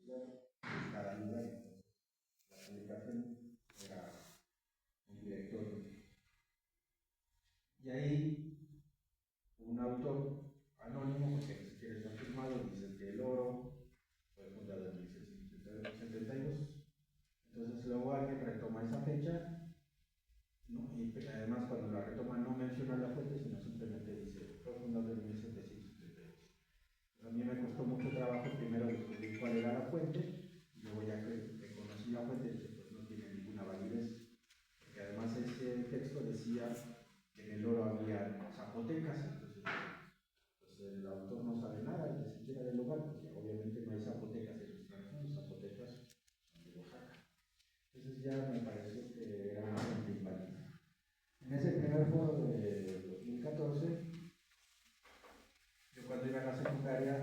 de cada lugar. La publicación era un directorio. Y ahí un autor anónimo, porque ni siquiera está firmado, dice que el oro fue fundado en 1672. Entonces luego alguien retoma esa fecha, ¿no? Y además cuando la retoma no menciona la fuente, sino simplemente dice fue fundado en 1772. A mí me costó mucho trabajo primero descubrir cuál era la fuente, y luego ya que conocí la fuente, dije, pues no tiene ninguna validez, porque además ese texto decía que en el oro había zapotecas, entonces pues el autor no sabe nada ni siquiera del lugar, porque obviamente no hay zapotecas en nuestra región, los zapotecas son de Oaxaca. Entonces ya me pareció que era una fuente inválida. En ese primer foro de 2014, yo cuando iba a la secundaria,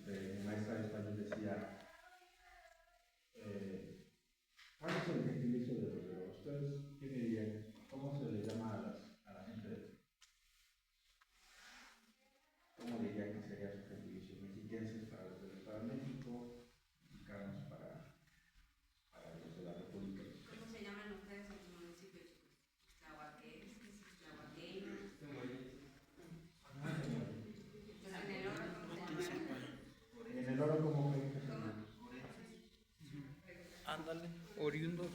mi maestra de español decía, ¿cuál es el gentilicio de los griegos? Ustedes, ¿qué me dirían? ¿Cómo se le llama a la gente de ¿Cómo diría que sería su gentilicio? Mexiquenses para los del Estado de México, mexicanos para los de la República. ¿Cómo se llaman ustedes en su municipio, chicos? ¿Tlahuaquenses? ¿Tlahuaqueños? En el oro, ¿cómo se llama? En el oro, ¿cómo fue? Ándale, oriundos.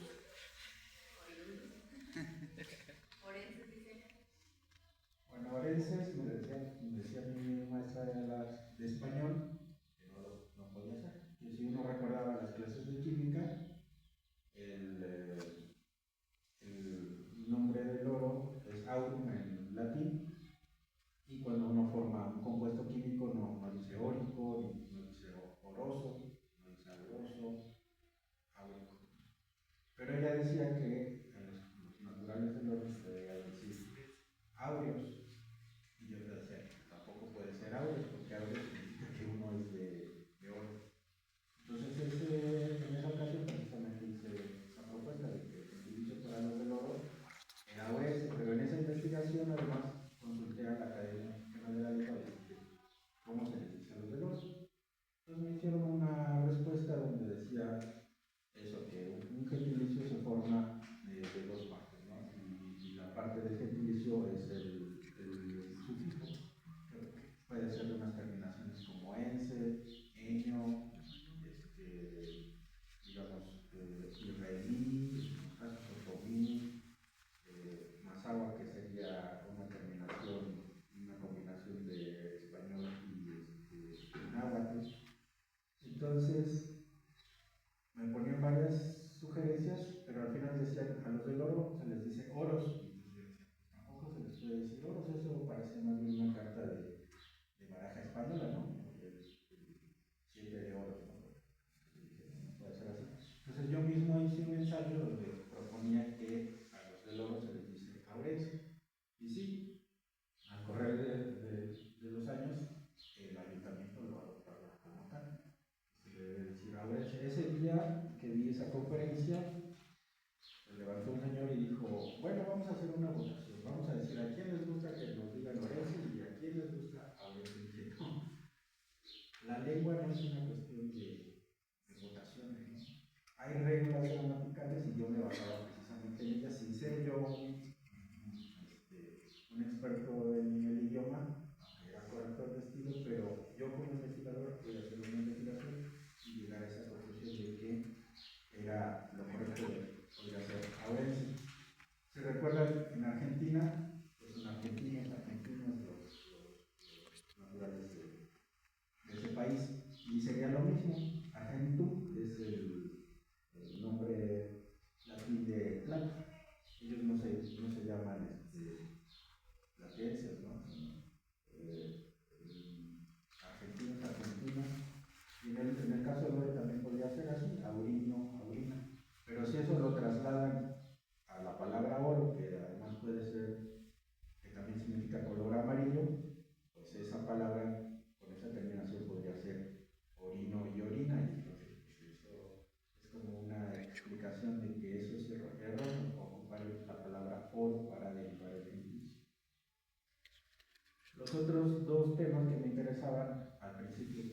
Orenses, dice. Bueno, orenses, me decía mi maestra de español, que no podía ser. Y si uno recordaba las clases de química, el nombre del oro es aurum en latín, y cuando uno forma un compuesto químico no dice órico, no dice oroso, no dice auroso, áurico. Pero ella decía que en los naturales del oro se debía decir áureos, y yo le decía que tampoco puede ser áureos, porque áureos significa que uno es de oro. Entonces en esa ocasión precisamente hice esa propuesta de que el gentilicio para los del oro era orense, pero en esa investigación además consulté a la Academia Mexicana de la Lengua de cómo se les dice a los del oro. Entonces me hicieron una respuesta donde decía eso, que un gentilicio se forma de dos partes, ¿no? Y la parte del gentilicio es el sufijo, que puede ser de unas terminaciones como ense, eño, digamos, israelí, en los casos otomí, mazahua, que sería una terminación, una combinación de español y náhuatl. Entonces, me ponían varias sugerencias, pero al final decían, a los del oro se les dice oros, y entonces yo decía, pues tampoco se les puede decir oros, eso parece más bien una carta de baraja española, ¿no? El 7 de oro, ¿no? No puede ser así. Entonces yo mismo hice un ensayo donde proponía que a los del oro se les dice aurense. Y sí, al correr de los años, el ayuntamiento lo adoptó como tal. Se debe decir aurense. Ese día que vi esa conferencia, se levantó un señor y dijo, bueno, vamos a hacer una votación, vamos a decir a quién les gusta que nos digan aurense y a quién les gusta aurense. No. La lengua no es una cuestión de votaciones, ¿no? Hay reglas gramaticales y yo me basaba precisamente en ellas, sin ser yo un experto en el idioma, aunque era corrector de estilo, pero yo como investigador pude hacer una investigación y llegar a esa conclusión de que era lo correcto de podría ser aurense. ¿Se recuerdan en Argentina? Pues son argentinos los naturales de ese país, y sería lo mismo. Argentum es el nombre latín de plata. Ellos no se llaman platenses, ¿no? Argentinos, argentinas. Y en el caso del oro también podría ser así, aurino, aurina. Pero si eso lo trasladan a la palabra oro, que además puede ser, que también significa color amarillo, pues esa palabra con esa terminación podría ser orino y orina, y entonces eso es como una explicación de que eso es error, ocupar la palabra oro para derivar el gentilicio. Los otros dos temas que me interesaban al principio,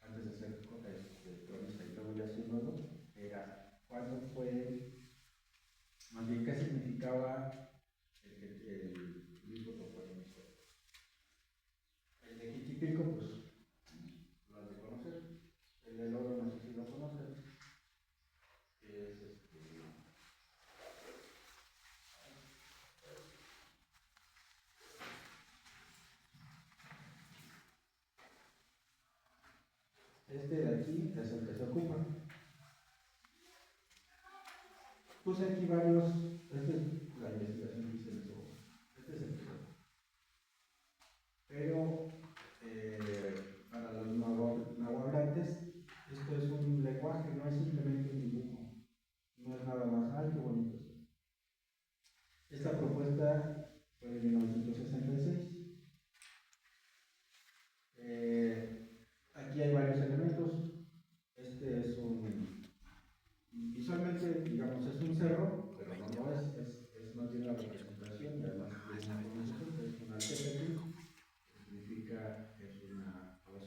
antes de típico, pues lo han de conocer. El del oro no sé si lo conocen, que es este de aquí es el que se ocupa. Puse aquí varios, esta es la investigación que hice en eso, este es el primero. Pero para los nahuablantes, esto es un lenguaje, no es simplemente un dibujo, no es nada más, ¡ay, qué bonito! Esta propuesta fue de 1966. Aquí hay varios elementos. Este es visualmente, digamos, es un cerro, pero no lo es más bien la representación, y además tiene una connotación, que es una arquetipos, que significa que es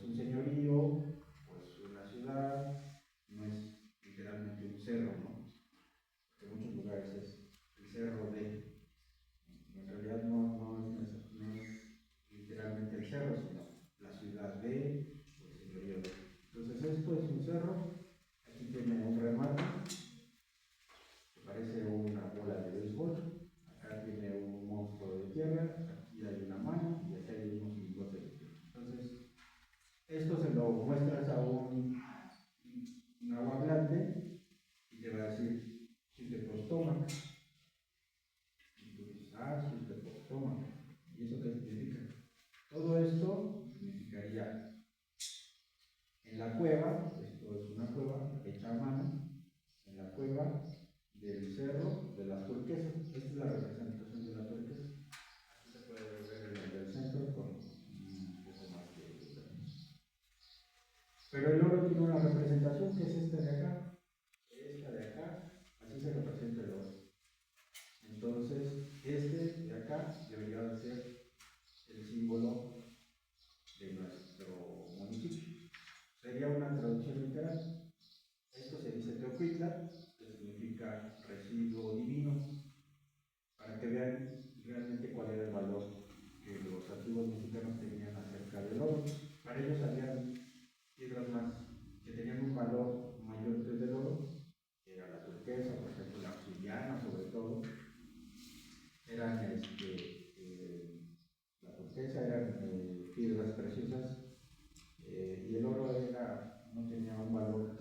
un señorío, o es una ciudad, no es literalmente un cerro, ¿no? En muchos lugares es el cerro de, en realidad no es literalmente el cerro, sino la ciudad de, o el señorío de. Entonces esto es un cerro, aquí tiene un remate, que parece una bola de béisbol, acá tiene un monstruo de tierra, aquí hay una mano y aquí hay unos lingotes de tierra. Entonces, esto se lo muestras a un nahuablante y te va a decir, si te toma. Y tú dices, si te toma. ¿Y eso qué significa? Todo esto significaría en la cueva, esto es una cueva hecha a mano, en la cueva del cerro de las turquesas. Esta es la representación de la turquesa. Aquí se puede ver en el del centro con un poco más de luz. Pero el oro tiene una representación que es esta de acá. Esta de acá, así se representa el oro. Entonces, este de acá debería de ser el símbolo de nuestro municipio. Sería una traducción literal. Esto se dice Teocuitla, que significa residuo divino, para que vean realmente cuál era el valor que los antiguos mexicanos tenían acerca del oro. Para ellos había piedras más que tenían un valor mayor que el del oro, que era la turquesa, por ejemplo, la obsidiana, sobre todo. Eran la turquesa, eran piedras preciosas, y el oro no tenía un valor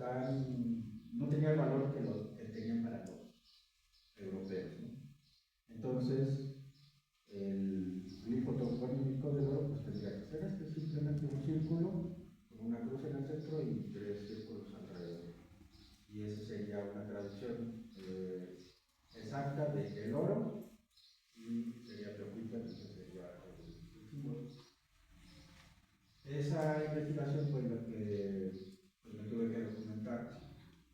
no tenía el valor que tenían para los europeos, ¿no? Entonces, el glifo toponímico del oro pues tendría que ser simplemente un círculo con una cruz en el centro y 3 círculos alrededor. Y esa sería una traducción exacta del oro, y sería Teocuitla, entonces sería el símbolo. Esa investigación fue lo que me tuve que documentar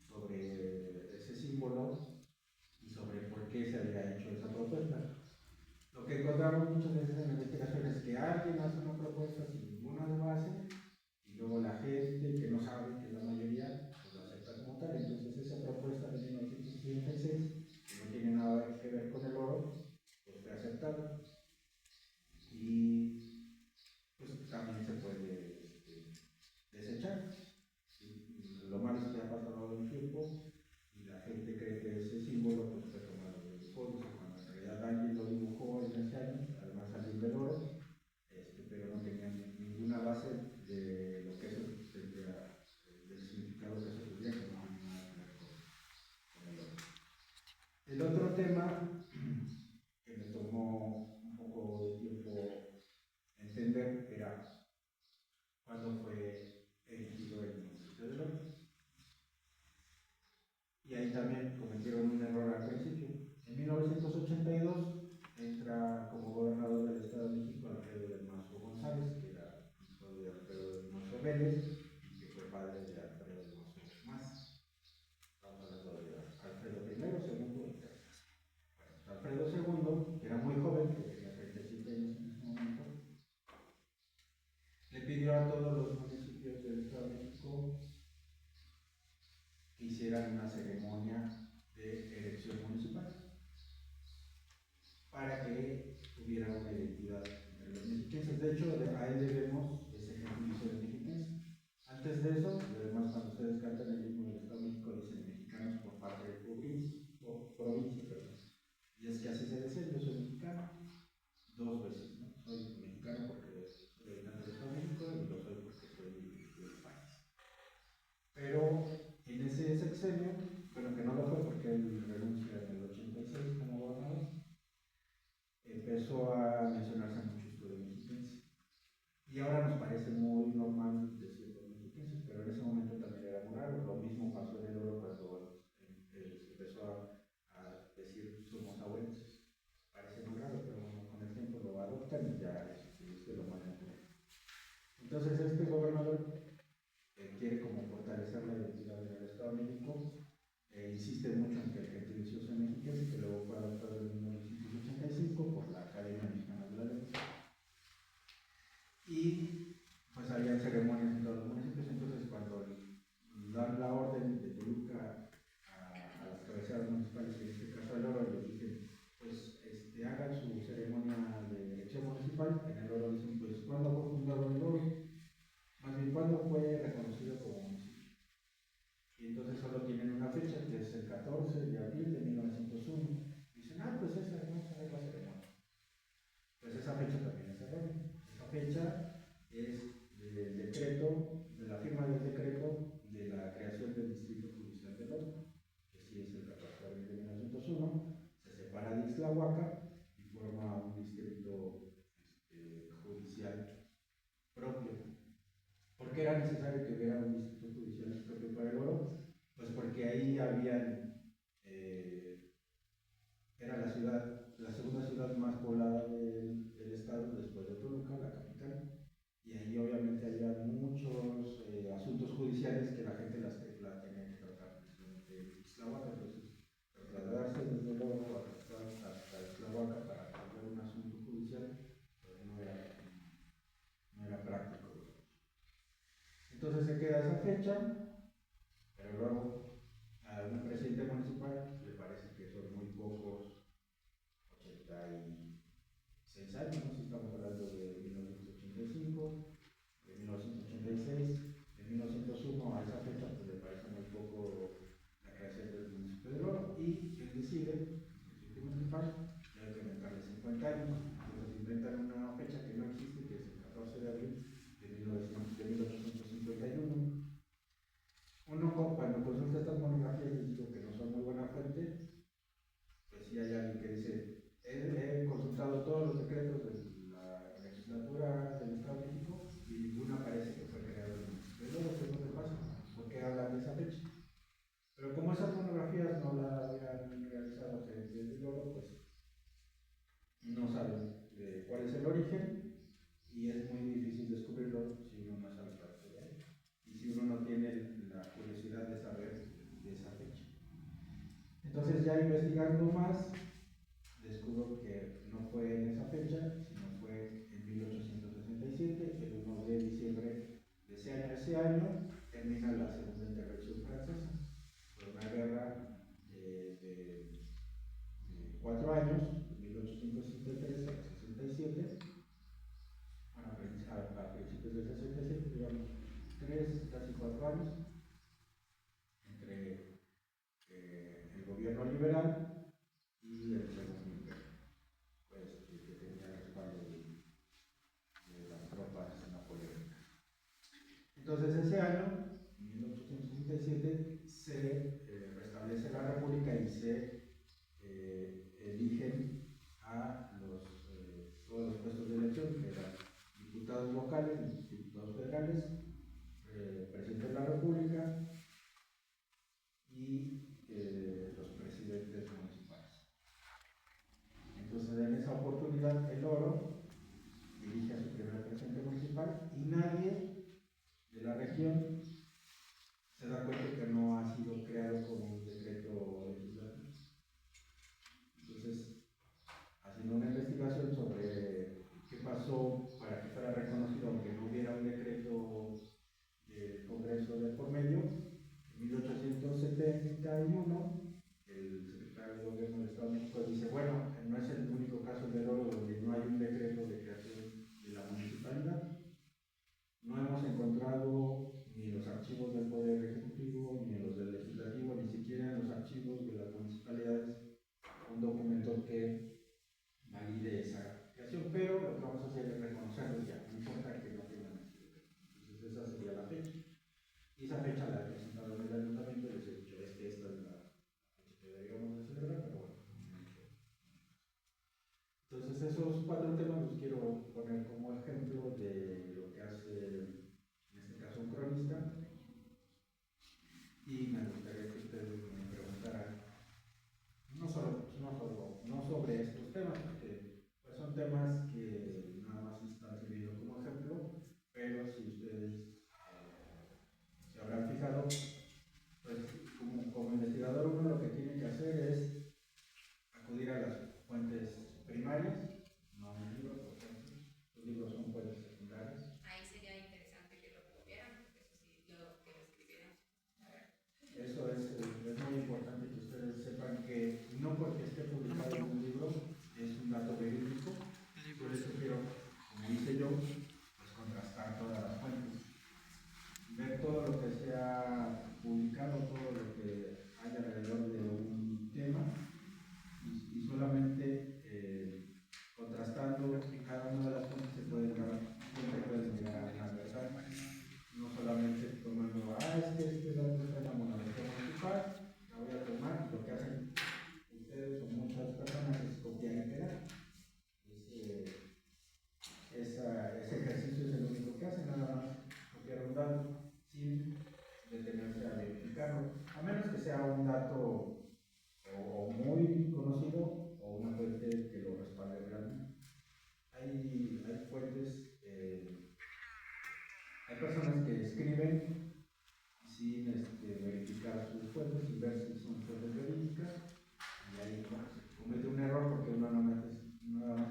sobre ese símbolo y sobre por qué se había hecho esa propuesta. Lo que encontramos muchas veces en la investigación es que alguien hace una propuesta sin ninguna base y luego la gente que no sabe, que es la mayoría, pues la acepta como tal. Entonces esa propuesta de 1966, que no tiene nada que ver con el oro, pues fue aceptada. Y pues también se puede desechar. Lo malo es que ha pasado el tiempo y la gente cree que ese símbolo pues, fue tomado de los fondos, cuando en realidad alguien lo dibujó en ese año, además salió del oro, pero no tenía ninguna base de lo que eso tendría, del significado que eso tendría, que no tiene nada que ver con el oro. El otro tema que me tomó un poco de tiempo entender era cuándo fue erigido el municipio de León. Y ahí también cometieron un error al principio. En 1982 entra como gobernador del Estado de México Alfredo del Mazo González, que era hijo de Alfredo del Mazo Vélez y que fue padre de Alfredo del Mazo Más. Estamos hablando de Alfredo I, segundo y tercero. Bueno, Alfredo II, que era muy joven, que tenía 37 años en ese momento, le pidió a todos los municipios del Estado de México que hicieran una ceremonia de elección municipal para que hubiera una identidad entre los mexicanos. De hecho, a él debemos ese ejemplo fortalecer la identidad del Estado de México. Insiste mucho en que el gentilicio sea mexiquense, que luego fue adoptado en 1985 por la Academia Mexicana de la Lengua. Y pues habían ceremonias en todos los municipios. Entonces, cuando dan la orden de Toluca a las cabeceras municipales, que en este caso el Oro, les dicen, pues hagan su ceremonia de elección municipal. En el Oro dicen, pues, ¿cuándo fue fundado el Oro? Más bien, ¿cuándo fue reconocido como municipio? Y entonces solo tienen una fecha, que es el 14 de abril de 1901. Dicen, pues esa vamos a ver la ceremonia. Pues esa fecha también es errónea. Esa fecha es del decreto, de la firma del decreto de la creación del Distrito Judicial del Oro, que sí es el 14 de abril de 1901. Se separa de Ixtlahuaca y forma un distrito judicial propio. ¿Por qué era necesario que hubiera un distrito judicial propio para el Oro? Pues porque ahí era la segunda ciudad más poblada del estado después de Toluca, la capital, y ahí obviamente había muchos asuntos judiciales que la gente la tenía que tratar precisamente en Ixtlahuaca. Entonces, trasladarse desde el Oro hasta Ixtlahuaca para resolver un asunto judicial pues no era práctico. Entonces se queda esa fecha, pero luego a un presidente municipal le parece que son muy pocos, 86 años, ¿no? Si estamos hablando de 1985, de 1986, de 1901 a esa fecha, pues le parece muy poco la creación del municipio de Oro, y él decide, el presidente municipal, que hay que inventarle 50 años. Entonces inventan una fecha que no existe, que es el 14 de abril de 1851. Uno, cuando consulta estas monografías, les digo que no son muy buena fuente. Pues sí hay alguien que dice, he consultado todos los decretos de la legislatura del Estado de México y ninguna parece que fue creado en el municipio de Oro. ¿Qué es lo que pasa? ¿Por qué hablan de esa fecha? Pero como esas monografías no las habían realizado gente del Oro, pues no saben cuál es el origen, y es muy difícil descubrirlo si uno no sabe la historia y si uno no tiene la curiosidad de saber de esa fecha. Entonces, ya investigando más, descubro que no fue en esa fecha, sino fue en 1867, el 1 de diciembre de ese año termina la Segunda Intervención Francesa. Fue una guerra de 4 años, de 1863 a 67. A principios del 67, digamos, casi 4 años, entre el gobierno liberal y el segundo imperio, pues, que tenía el respaldo de las tropas napoleónicas. Entonces, ese año, 1867, se restablece la República y se eligen a todos los puestos de elección, que eran diputados locales, diputados federales, presidente de la República y los presidentes municipales. Entonces, en esa oportunidad, el Oro dirige a su primer presidente municipal y nadie de la región se da cuenta que no ha sido creado como un decreto legislativo. Entonces, haciendo una investigación sobre qué pasó para que fuera reconocido, aunque no hubiera un decreto del Congreso de por medio, en 1871, el secretario de Gobierno del Estado de México dice, bueno, no es el único caso del Oro donde no hay un decreto de creación de la municipalidad. No hemos encontrado ni en los archivos del Poder Ejecutivo, ni en los del Legislativo, ni siquiera en los archivos de las municipalidades, un documento que valide esa creación, pero lo que vamos a hacer es reconocerlo ya, no importa que no tengan ese decreto. Entonces, esa sería la fecha. Y esa fecha la he presentado en el ayuntamiento y les he dicho, esta es la fecha que deberíamos de celebrar, pero bueno, entonces, esos 4 temas los quiero poner como ejemplo de lo que hace, en este caso, un cronista. Y me gustaría que ustedes me preguntaran, no sobre estos temas, porque pues, son temas que nada más están sirviendo y no porque esté publicado en un libro es un dato verídico. Por eso quiero, como hice yo, pues contrastar todas las fuentes, ver todo lo que se ha publicado, todo lo que hay alrededor de un tema y solamente contrastando en cada una de las fuentes se puede llegar a una verdad, no solamente tomando, es que este dato está en la monografía municipal, la voy a tomar, lo que hacen ustedes o muchas personas es copiar y pegar. Ese ejercicio es el único que hacen, nada más copiar un dato sin detenerse a verificarlo, a menos que sea un dato o muy conocido o una fuente que lo respalde realmente. Hay fuentes, hay personas que escriben sin verificar sus fuentes, sin ver si son fuentes verídicas, y ahí se comete un error porque uno nada más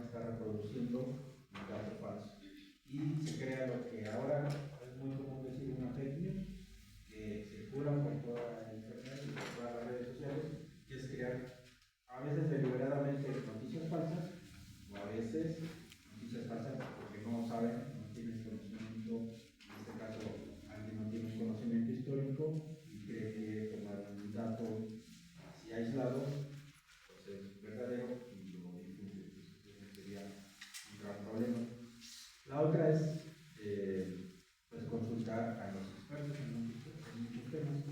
está reproduciendo un dato falso. Y se crea lo que ahora es muy común decir una fake news, que circulan por toda internet y por todas las redes sociales, que es crear a veces deliberadamente noticias falsas, o a veces noticias falsas porque no saben, no tienen conocimiento, en este caso alguien no tiene un conocimiento histórico y cree que tomar un dato así aislado pues es verdadero y lo difunde. Ese sería un gran problema. La otra es pues consultar a los expertos en muchos temas.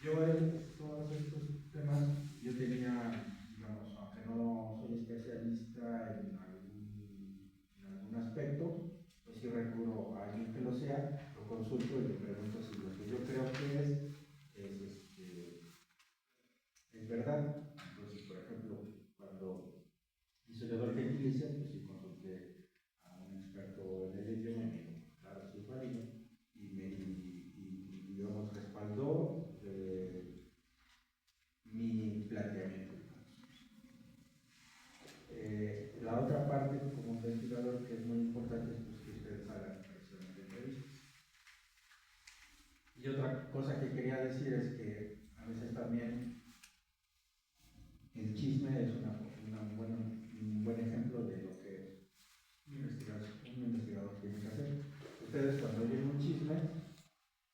Yo en todos estos temas, yo tenía, digamos, aunque no soy especialista en algún aspecto, pues si recurro a alguien que lo sea, lo consulto y le pregunto si lo que yo creo que es verdad. Entonces, por ejemplo, cuando historiador gentilicio, pues sí consulté a un experto en el idioma y me dijo, claro, sí es válido, y digamos, respaldó mi planteamiento. La otra parte, como investigador, que es muy importante, es pues, que ustedes hagan precisamente entrevistas. Y otra cosa que quería decir es que a veces también el chisme es un buen ejemplo de lo que un investigador tiene que hacer. Ustedes cuando oyen un chisme,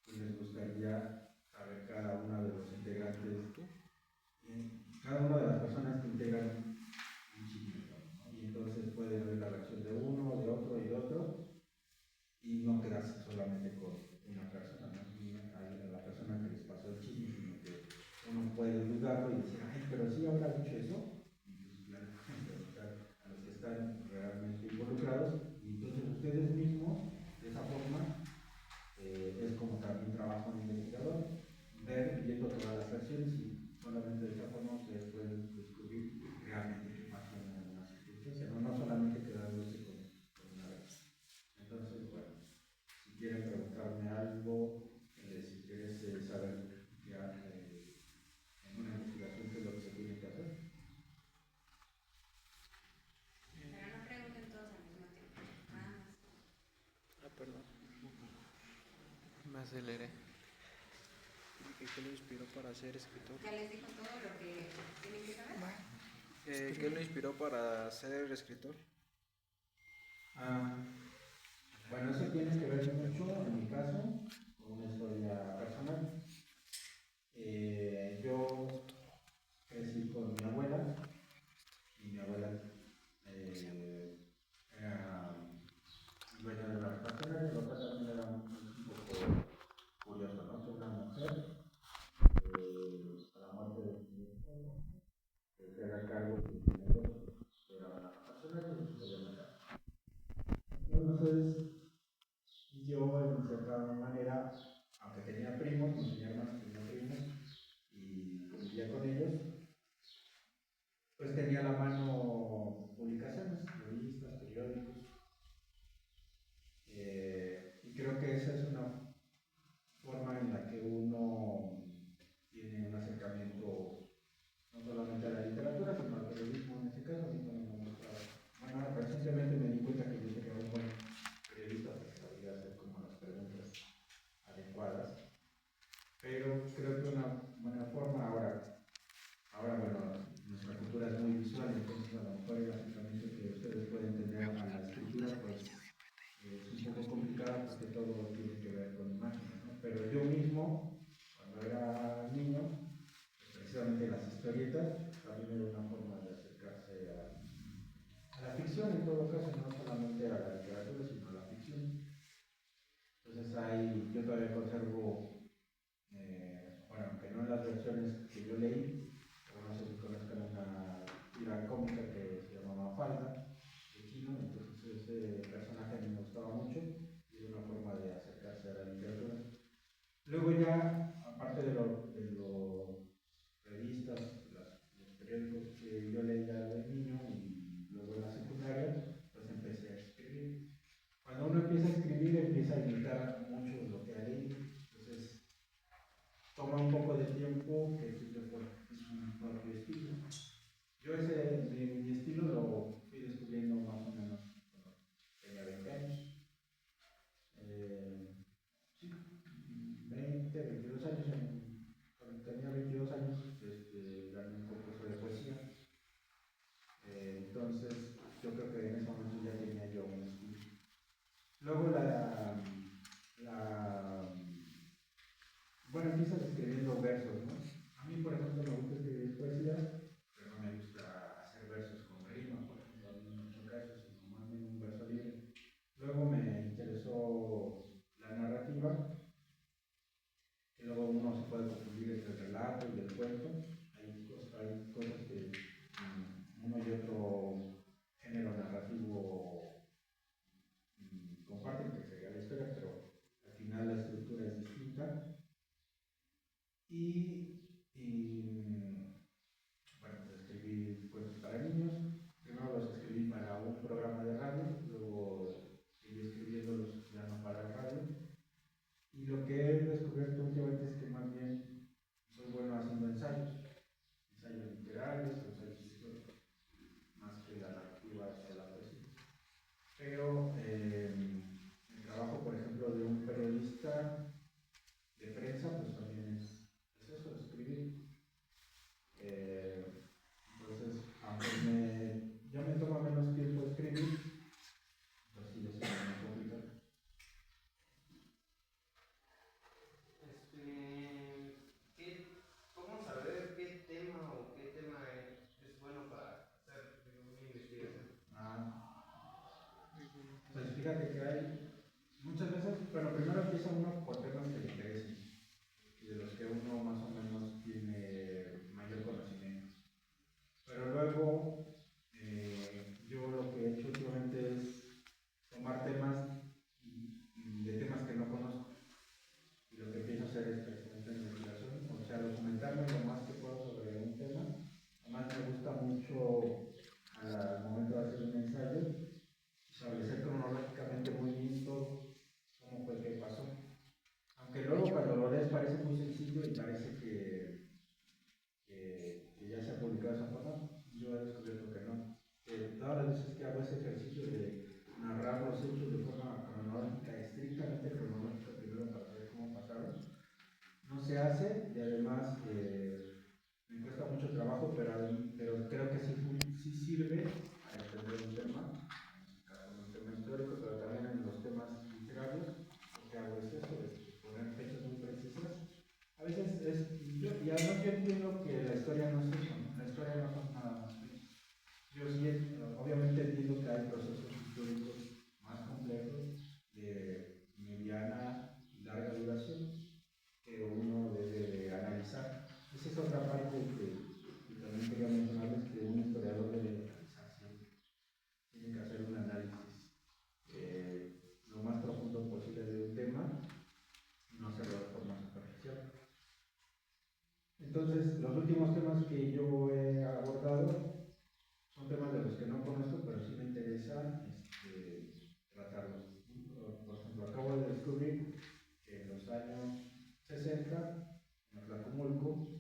pues les gustaría saber cada una de los integrantes, cada una de las personas que integran un chisme, ¿no? Y entonces puede ver la reacción de uno, de otro y de otro, y no quedarse solamente con una persona, ¿no? A la persona que les pasó el chisme, sino que uno puede dudarlo y decir, pero sí habrá dicho eso. Entonces, claro, preguntar a los que están realmente involucrados, y entonces ustedes mismos, de esa forma, es como también trabajo un investigador, viendo todas las versiones, y solamente de esa forma ustedes pueden descubrir realmente qué pasó en alguna circunstancia, no solamente quedándose con una versión. Entonces, bueno, si quieren preguntarme algo, si quieres saber ya en una investigación qué es lo que se tiene que hacer. Pero no pregunten todos al mismo tiempo, nada más. Perdón. Me aceleré. ¿Qué lo inspiró para ser escritor? Ya les dijo todo lo que tienen que saber. ¿Qué lo inspiró para ser escritor? Bueno, eso tiene que ver mucho, en mi caso, con una historia personal. Yo crecí con mi abuela, y mi abuela era dueña de la restauración, lo cual también era un poco curioso, ¿no? Fue una mujer, a la muerte de mi esposo, que se haga cargo de mi negocio, era una restauración y se podía matar. Entonces, yo empecé a la ficción en todo caso, no solamente a la literatura, sino a la ficción. Entonces ahí yo todavía conservo, bueno, aunque no en las versiones que yo leí, pero no sé si conozcan una tira cómica que se llama Mafalda, de Chino, entonces ese personaje a mí me gustaba mucho y era una forma de acercarse a la literatura. Luego ya, aparte de los revistas, los periódicos que yo leía de niño y luego en la secundaria, pues empecé a escribir. Cuando uno empieza a escribir, empieza a imitar mucho lo que ha leído, entonces toma un poco de tiempo que sirve por un propio estilo. Yo mi estilo lo fui descubriendo más o menos cuando tenía 20 años. Sí, 20, 22 años, cuando tenía 22 años, gané un concurso de poesía. Entonces, yo creo que en ese momento ya tenía yo un estilo. Luego bueno, empiezas escribiendo versos, ¿no? A mí, por ejemplo, me gusta escribir poesía, pero no me gusta hacer versos con rima, por ejemplo, en muchos casos, sino más bien un verso libre. Luego me interesó la narrativa, que luego uno se puede confundir entre el relato y el cuento. Hay cosas que uno y otro género narrativo comparten, que sería la historia, pero al final la estructura es distinta. Bueno, pues escribí cuentos para niños. Primero los escribí para un programa de radio, luego seguí escribiéndolos ya no para el radio. Y lo que he descubierto últimamente es que más bien soy bueno haciendo ensayos literarios, ensayos históricos, más que la narrativa o la poesía. Pero el trabajo, por ejemplo, de un periodista de prensa, pues también es eso, escribir. Entonces, aunque ya me toma menos tiempo escribir, pues sí, ya se me complica. ¿Cómo saber qué tema o qué tema es bueno para hacer una investigación? Pues fíjate que hay muchas veces, bueno, primero empieza uno por temas que le interesen y de los que uno más o menos tiene mayor conocimiento. Pero luego, yo lo que he hecho últimamente es tomar temas de temas que no conozco. Y lo que empiezo a hacer es precisamente investigación, o sea, documentarme lo más que puedo sobre un tema. Además, me gusta mucho al momento de hacer un ensayo establecer cronológicamente muy bien todo cómo fue que pasó. Aunque luego cuando lo lees parece muy sencillo y parece que ya se ha publicado esa forma, yo he descubierto que no. Todas las veces que hago ese ejercicio de narrar los hechos de forma cronológica, estrictamente cronológica, primero para saber cómo pasaron, no se hace y además me cuesta mucho trabajo, pero creo que sí sirve a entender un tema, en este caso un tema histórico, pero también en los temas literarios. Lo que hago es eso, es poner fechas muy precisas. A veces yo entiendo que la historia no es eso, ¿no? La historia no son nada más fechas. Yo sí, obviamente entiendo que hay procesos históricos más complejos de mediana y larga duración que uno debe de analizar. Esa es otra parte que también quería mencionarles, que un historiador debe analizar siempre. Tiene que hacer un análisis lo más profundo posible de un tema y no hacerlo de forma superficial. Entonces, los últimos temas que yo he abordado son temas de los que no conozco, pero sí me interesa tratarlos. Por ejemplo, acabo de descubrir que en los años 60, en Tlacomulco,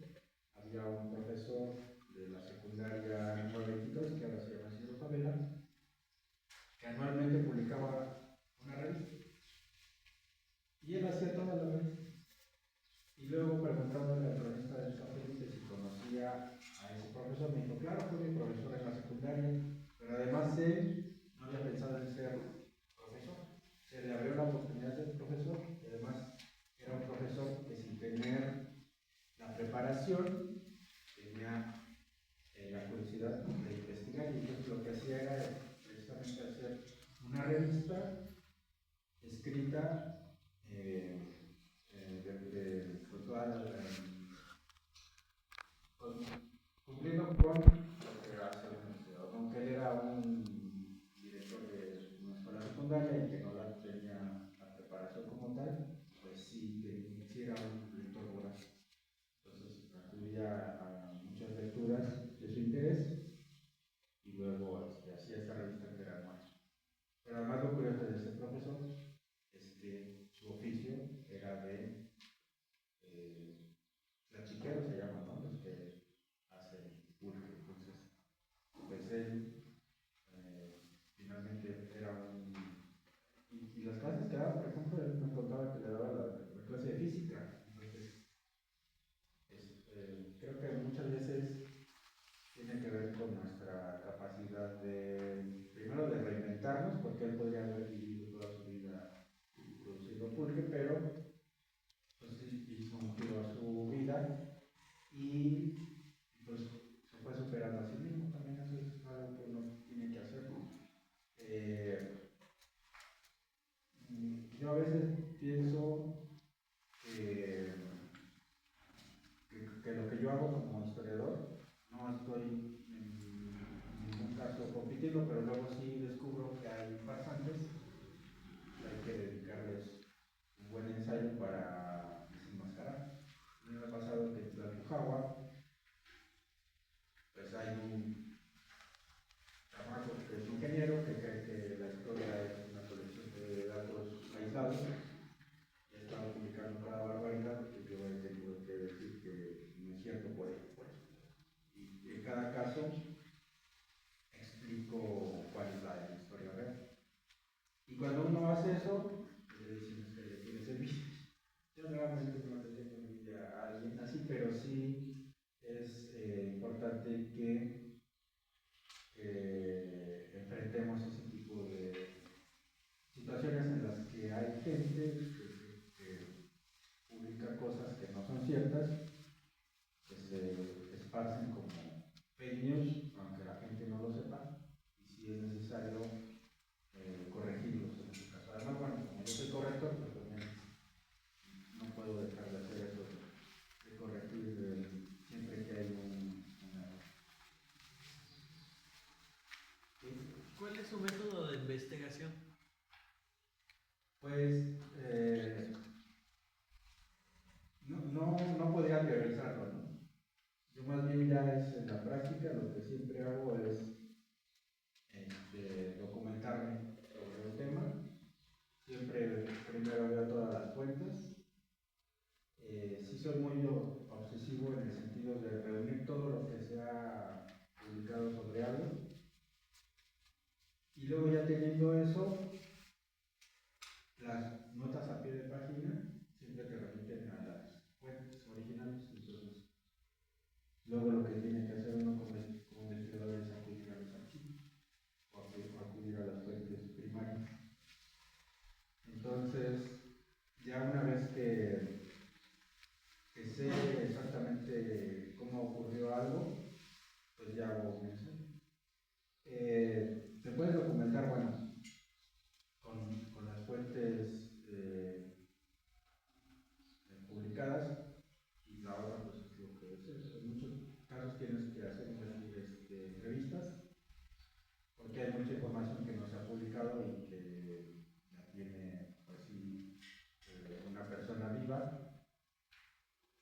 había un profesor de la secundaria número 23, que ahora se llama Ciro Favela, que anualmente publicaba una revista. Y él hacía toda la revista. Y luego, preguntándole al cronista del satélite si conocía a ese profesor, me dijo: claro, fue mi profesor en la secundaria, pero además él no había pensado en ser profesor. Se le abrió la oportunidad de ser profesor y además era un profesor que, sin tener la preparación, tenía la curiosidad de investigar, y entonces lo que hacía era y pues se fue superando a sí mismo. También eso es algo que uno tiene que hacer, ¿no? Yo a veces pienso que, que lo que yo hago como historiador, no estoy en ningún caso compitiendo, pero luego sí descubro que hay farsantes, hay que dedicarles un buen ensayo para desenmascarar. A mí me ha pasado que en Tlalpujahua, pues hay un chamaco que es ingeniero que cree que la historia es una colección de datos aislados y ha estado publicando cada barbaridad que yo he tenido que decir que no es cierto por ello. Y en cada caso explico cuál es la historia real. Y cuando uno hace eso, le dicen que le tienes envidia. Yo realmente no le tengo envidia a alguien así, pero sí es importante que enfrentemos ese tipo de situaciones en las que hay gente que publica cosas que no son ciertas, que se esparcen como fake news, aunque la gente no lo sepa, y si es necesario corregirlos en este caso. Además, bueno, como yo soy corrector, pues también no puedo dejar de hacer eso, de corregir siempre que hay un error. ¿Sí? ¿Cuál es su método de investigación? Pues no podría teorizarlo, ¿no? Yo más bien ya es en la práctica, lo que siempre hago es documentarme sobre un tema. Siempre primero veo todas las fuentes. Sí soy muy obsesivo en el sentido de reunir todo lo que se ha publicado sobre algo. Y luego ya teniendo eso, las notas a pie de página siempre te remiten a las fuentes originales. Entonces, luego lo que tiene que hacer uno como investigador es acudir a los archivos o acudir a las fuentes primarias. Entonces, ya una vez que sé exactamente cómo ocurrió algo, pues ya hago un ensayo. Se puede documentar, bueno, con las fuentes publicadas, y la otra pues es lo que es. En muchos casos tienes que hacer entrevistas, porque hay mucha información que no se ha publicado y que la tiene, pues sí, una persona viva.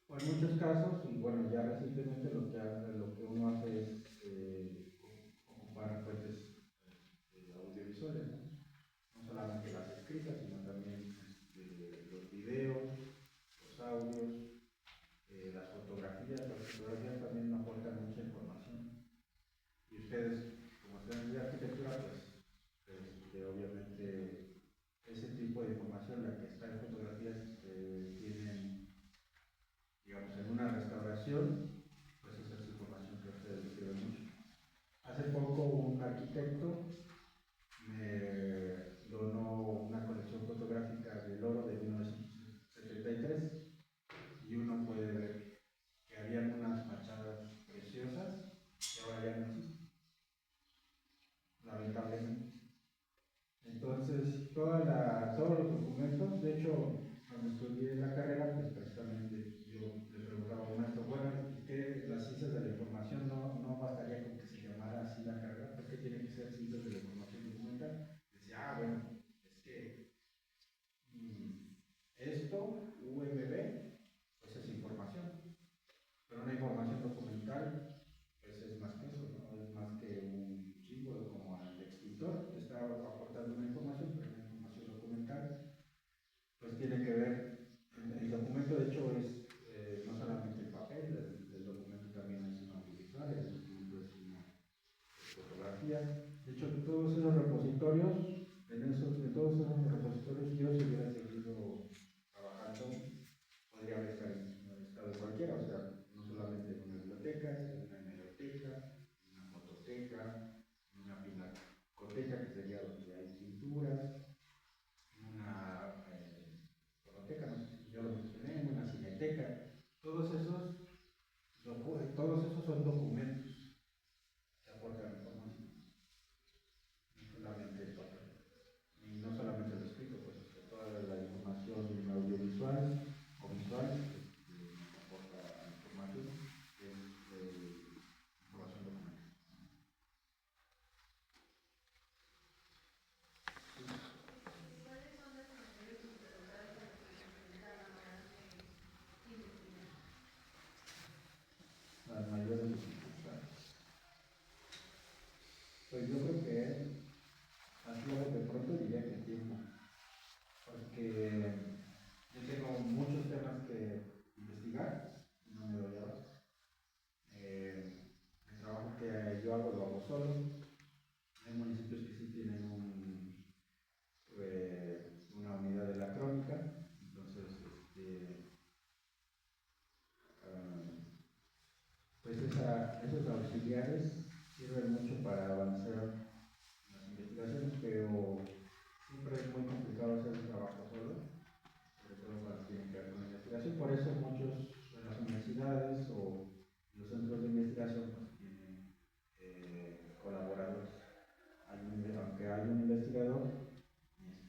O en muchos casos, y bueno, ya recientemente lo que uno hace es ocupar fuentes audiovisuales, ¿no? No solamente las escritas, sino también los videos, los audios, las fotografías. Las fotografías también aportan mucha información. Y ustedes, como estudiantes de arquitectura, pues obviamente ese tipo de información, la que está en fotografías, tienen, digamos, en una restauración, pues esa es información que a ustedes les sirve mucho. Hace poco un arquitecto me donó una colección fotográfica del oro de 1973 y uno puede ver que habían unas fachadas preciosas que ahora ya no existen, lamentablemente. Entonces, todos los documentos, de hecho, cuando estudié la carrera, pues precisamente yo le preguntaba a un maestro, bueno, ¿qué las ciencias de la información no bastaría con que se llamara así la carrera? ¿Por qué tiene que ser ciencias de la información documental? Decía, bueno, es que esto, UMB, pues es información, pero una información documental, pues es más que eso, ¿no? Es más que un símbolo como el extintor, que está aportando una información, pero una información documental, pues tiene que ver, el documento de hecho es no solamente el papel, el documento también es un audiovisual, el documento es una fotografía. De hecho, todos esos repositorios, en todos esos repositorios, yo si hubiera seguido trabajando, podría haber estado en cualquiera, o sea, no solamente en una biblioteca, en una hemeroteca, en una fototeca, en una pinacoteca, que sería donde hay pinturas, en una fototeca, no sé si yo lo mencioné, en una cineteca. Todos esos familiares sirven mucho para avanzar las investigaciones, pero siempre es muy complicado hacer el trabajo solo, sobre todo cuando tiene que ver con la investigación. Por eso muchos de las universidades o los centros de investigación pues, tienen colaboradores. Aunque hay un investigador,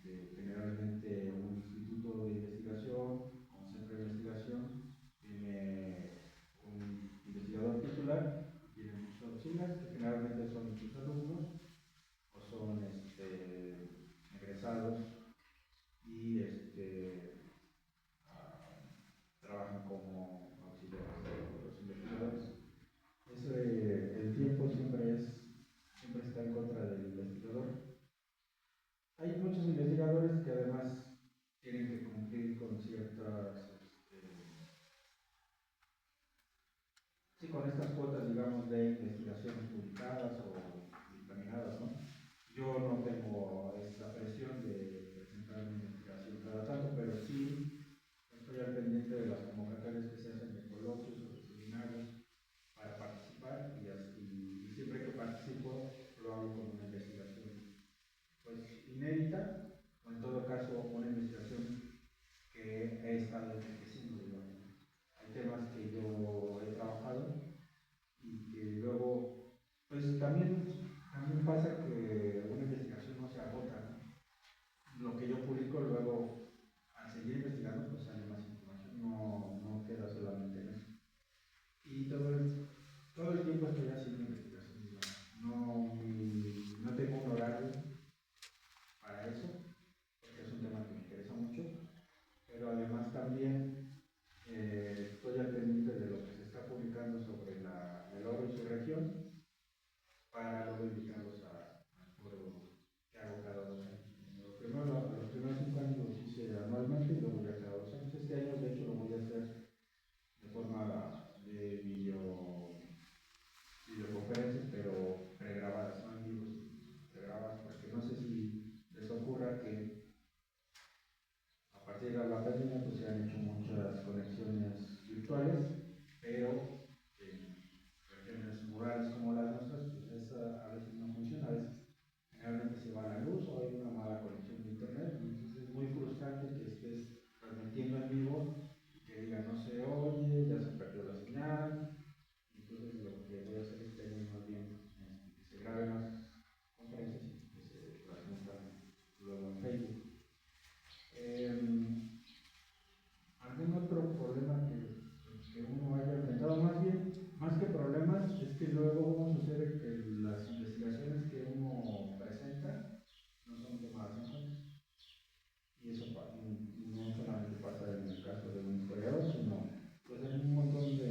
generalmente un instituto de investigación, un centro de investigación, tiene un investigador titular, tiene muchos auxiliares, que generalmente son sus alumnos o son egresados y trabajan como auxiliares de los investigadores. El tiempo siempre está en contra del investigador. Hay muchos investigadores que además tienen que cumplir con con estas cuotas, digamos, de investigaciones publicadas o dictaminadas, ¿no? Yo no tengo esa presión de presentar una investigación cada tanto, pero sí estoy al pendiente de las convocatorias que se hacen de coloquios o de seminarios para participar y siempre que participo lo hago con una investigación pues inédita o en todo caso una investigación que he estado enriqueciendo, digamos. Hay temas que yo he trabajado y que luego pues también pasa que una investigación no se agota, ¿no? Lo que yo publico luego al seguir investigando pues sale más información, no queda solamente en eso. Y todo el tiempo estoy haciendo investigación, digamos. No tengo un horario para eso, porque es un tema que me interesa mucho, pero además también estoy al pendiente de lo que se está publicando sobre el oro y su región, para luego invitarlos al foro que hago cada 2 años. Los primeros 5 años los hice anualmente y luego ya cada 2 años. Este año de hecho lo voy a hacer de forma de videoconferencias, pero pregrabadas, no en vivo, pregrabadas, porque no sé si les ocurra que a partir de la pandemia pues se han hecho muchas conexiones virtuales, pero en regiones rurales como las nuestras, pues esa a veces no funciona, a veces generalmente se va la luz o hay una mala conexión de internet, y entonces es muy frustrante que estés transmitiendo en vivo y que diga no se oye, ya se perdió la señal. Entonces lo que voy a hacer este año es más bien que se graben las conferencias y que se transmitan luego en Facebook. ¿Algún otro problema que uno haya enfrentado? Más bien, más que problemas, es que luego sucede que las investigaciones que uno presenta no son tomadas en cuenta. Y eso no solamente pasa en el caso de un historiador, sino pues en un montón de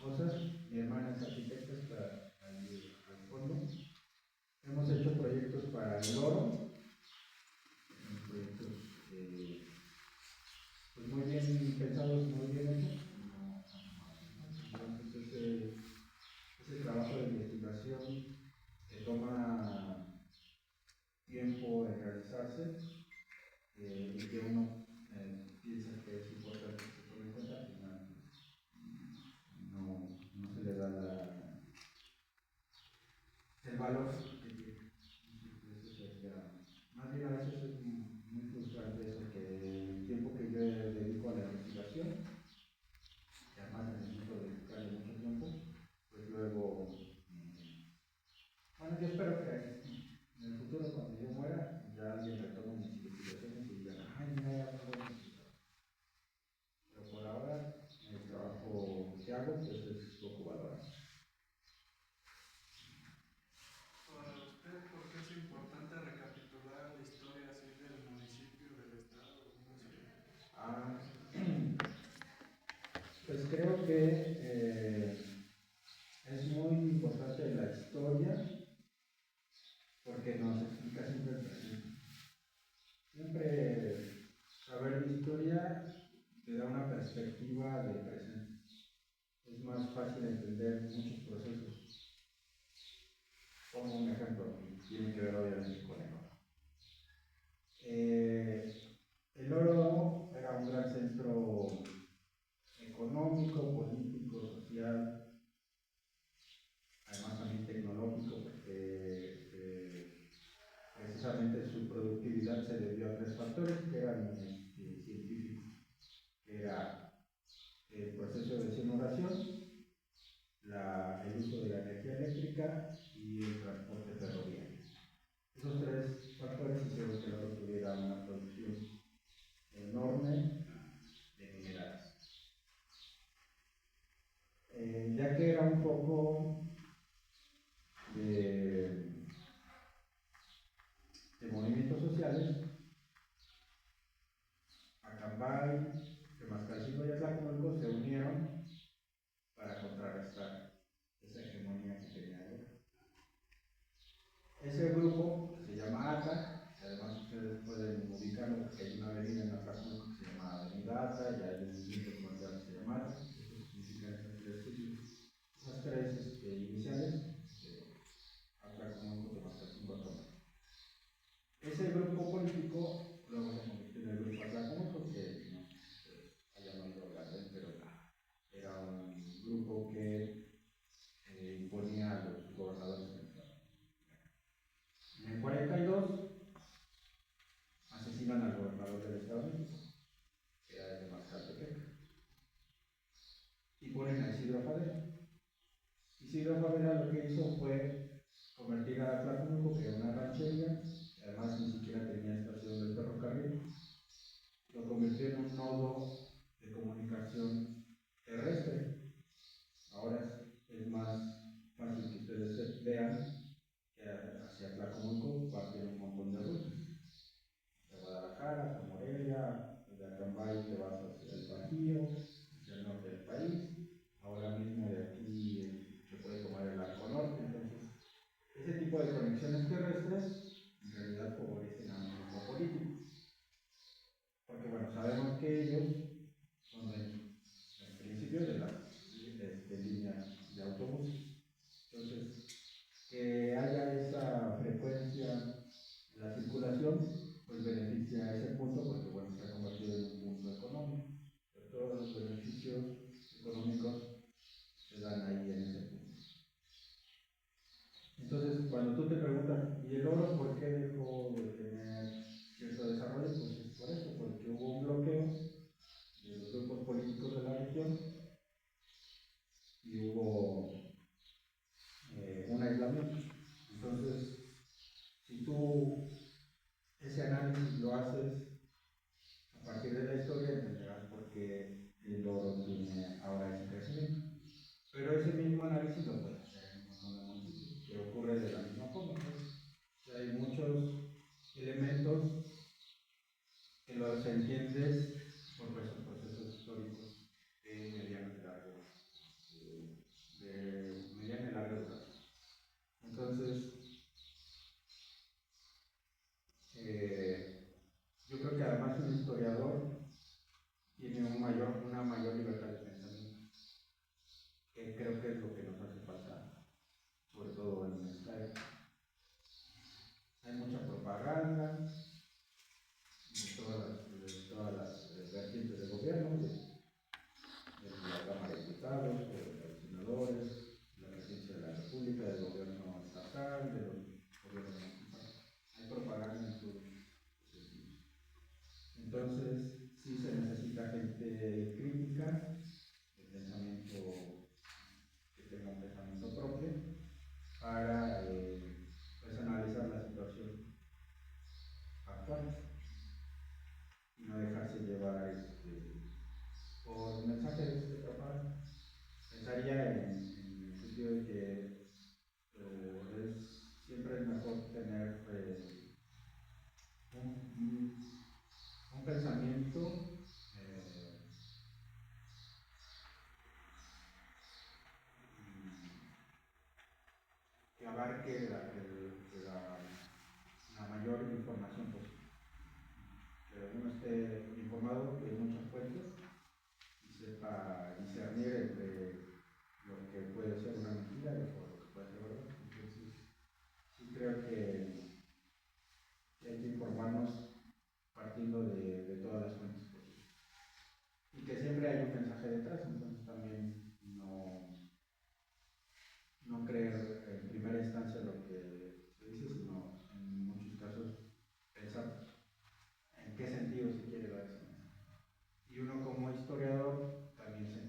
cosas. Mi hermana es arquitecta, está ahí al fondo. Hemos hecho proyectos para el oro, son proyectos pues muy bien pensados, muy bien hechos. Entonces ese trabajo de investigación que toma tiempo en realizarse y que uno piensa que es importante que se tome en cuenta, al final no se le da el valor que tiene. Eso sería, más bien a veces es muy frustrante eso, que el tiempo que yo dedico a la investigación, que además necesito dedicarle mucho tiempo, pues luego, bueno, yo espero que en el futuro cuando yo muera, ya alguien retome mis investigaciones y diga, ay, mira, ya fue bueno. Pero por ahora, el trabajo que hago, pues es poco valorado. Para usted, ¿por qué es importante recapitular la historia así del municipio, del estado? No sé. Pues creo que es muy importante la historia porque nos explica siempre el presente. Siempre saber de historia te da una perspectiva del presente. Es más fácil entender muchos procesos. Como un ejemplo, tiene que ver obviamente con el oro. El oro era un gran centro económico, político, social, además el proceso de cianuración, el uso de la energía eléctrica y el transporte ferroviario. Esos tres factores hicieron que el oro tuviera una producción enorme de minerales. Ya que era un poco de movimientos sociales, Acambay, Temascalcingo y Atlacomulco se unieron para contrarrestar esa hegemonía que tenía el oro. Ese grupo se llama ATA, que además ustedes pueden ubicarlo porque hay una avenida en Atlacomulco que se llama Avenida ATA y hay un centro comercial que se llama ATA. Eso significa esas tres iniciales, Atlacomulco, Temascalcingo, Atomac. Ese grupo político luego se convirtió en el grupo Atlacomulco, que no sé si ustedes hayan oído hablar de él, pero era un grupo que imponía a los gobernadores del estado. En el 42 asesinan al gobernador del Estado de México, que era de Mascaltepec, y ponen a Isidro Fadera. Isidro Fadera lo que hizo fue convertir a Atlacomulco, que era una ranchería, además ni siquiera tenía estación del ferrocarril, lo convirtió en un nodo de comunicación terrestre. Ahora es más fácil que ustedes vean que hacia Atlacomulco parten un montón de rutas. De Guadalajara hasta Morelia, de Acambay te vas hacia el Bajío, hacia el norte del país. Ahora mismo de aquí se puede tomar el arco norte. Entonces, ese tipo de conexiones terrestres en realidad favorecen a un grupo político. Porque bueno, sabemos que ellos son el principio de las líneas de autobuses. Entonces, que haya esa frecuencia en la circulación, pues beneficia a ese punto porque bueno, se ha convertido en un punto económico. Pero todos los beneficios económicos se dan ahí en ese punto. Entonces, cuando tú te preguntas, ¿y el oro por qué dejó de tener cierto desarrollo? Pues es por eso, porque hubo un bloqueo de los grupos políticos de la región y hubo un aislamiento. Entonces, si tú ese análisis lo haces a partir de la historia, entenderás por qué el oro tiene ahora ese crecimiento. Pero ese mismo análisis lo puedes hacer en un montón de municipios, que ocurre de la misma forma. Pues, hay muchos elementos que los entiendes por esos procesos históricos de mediano y largo duración. Entonces, yo creo que además un historiador tiene una mayor libertad de pensamiento, que creo que es lo que nos hace falta, sobre todo en esta época. Hay mucha propaganda de todas las vertientes del gobierno, de la Cámara de Diputados, de los senadores, de la Presidencia de la República, del gobierno estatal, de los gobiernos municipales. Hay propaganda en todos los sentidos. Entonces, sí se necesita gente crítica, de pensamiento, que tenga un pensamiento propio, para pues, analizar la situación actual y no dejarse llevar por mensajes de propaganda. Pensaría en el sentido de que siempre es mejor tener un pensamiento que abarque la mayor información posible. Que uno esté informado de muchas fuentes y sepa discernir entre lo que puede ser una mentira y lo que puede ser verdad. Entonces, sí creo que hay que informarnos partiendo de todas las fuentes posibles. Y que siempre hay un mensaje detrás, entonces también no creer en primera instancia lo que se dice, sino en muchos casos pensar en qué sentido se quiere dar ese mensaje. Y uno como historiador también se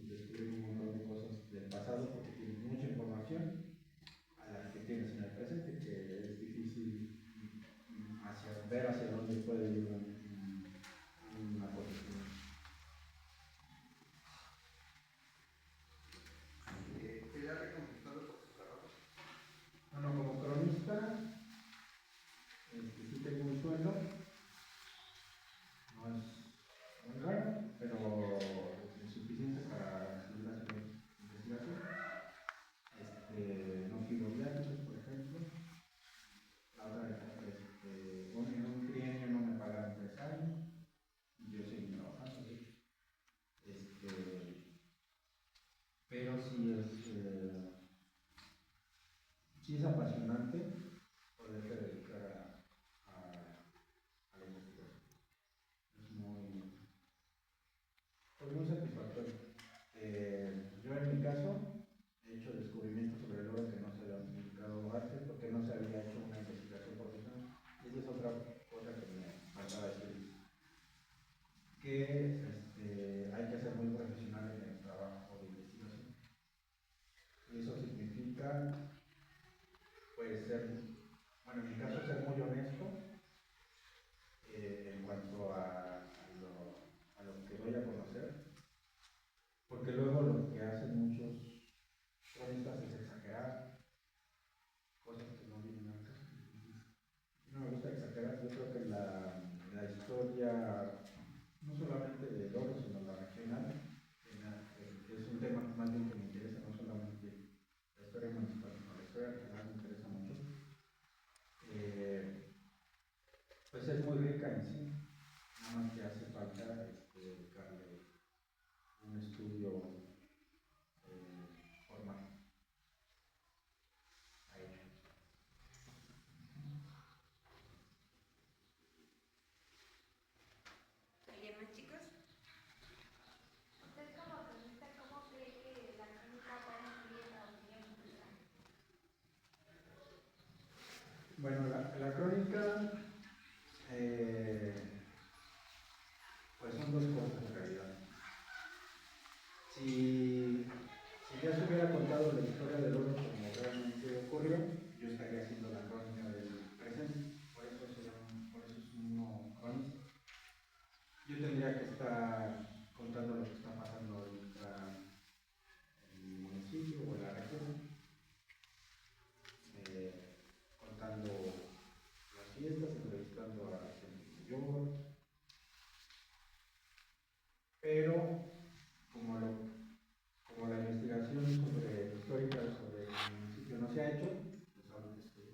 descubrir un montón de cosas del pasado porque tienes mucha información a la que tienes en el presente, que es difícil ver hacia dónde puede ir una posición. ¿Sería recompensado por su trabajo? Bueno, como cronista, sí tengo un sueldo, no es muy bueno, pero es suficiente para seguir haciendo investigación. No pido viáticos, por ejemplo. La otra, en un trienio no me pagaron 3 años y yo seguí trabajando. Pero sí es apasionante poderse dedicar a la investigación. Es muy satisfactorio. Yo en mi caso he hecho descubrimientos sobre el oro que no se habían publicado antes porque no se había hecho una investigación profesional. Y esa es otra cosa que me faltaba decir. Que hay que ser muy profesional en el trabajo de investigación. Y eso significa, pues, bueno, en mi caso, ser muy honesto en cuanto a lo que doy a conocer, porque luego lo que hacen muchos cronistas es exagerar cosas que no vienen al caso. No me gusta exagerar, yo creo que la historia, no solamente del oro, sino la regional, que es un tema más bien que me interesa, no solamente la historia municipal, sino la historia regional me interesa mucho. Pues es muy rica en sí, nada más que hace falta dedicarle un estudio formal a ello. ¿Alguien más, chicos? Usted como cronista, ¿cómo cree que la crónica puede influir en la opinión pública? Bueno, la crónica, pues son dos cosas en realidad. Si ya se hubiera contado la historia del oro como realmente ocurrió, yo estaría haciendo la crónica del presente. Por eso es uno cronista. Yo tendría que estar contando lo que está pasando ahorita en mi municipio o en la región, contando las fiestas, entrevistando a gente mayor, pero como la investigación histórica sobre el municipio no se ha hecho, pues ahorita estoy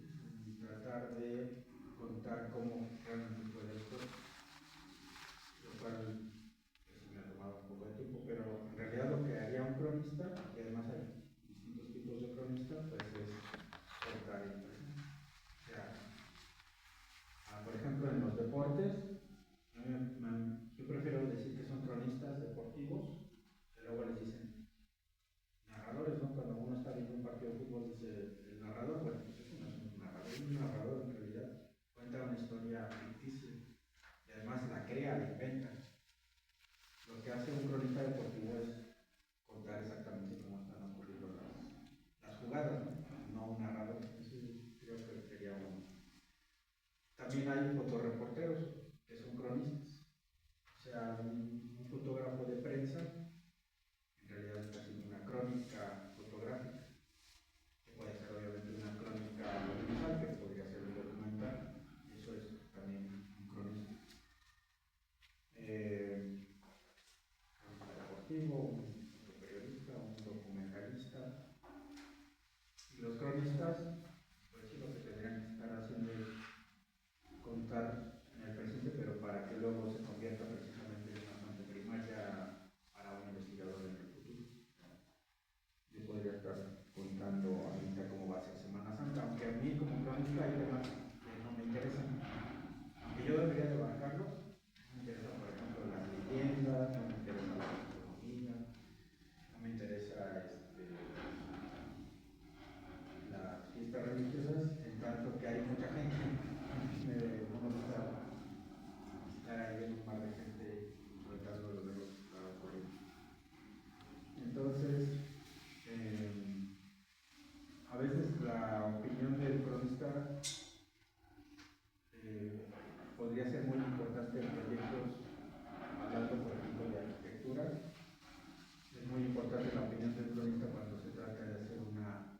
siempre la opinión del cronista cuando se trata de hacer una,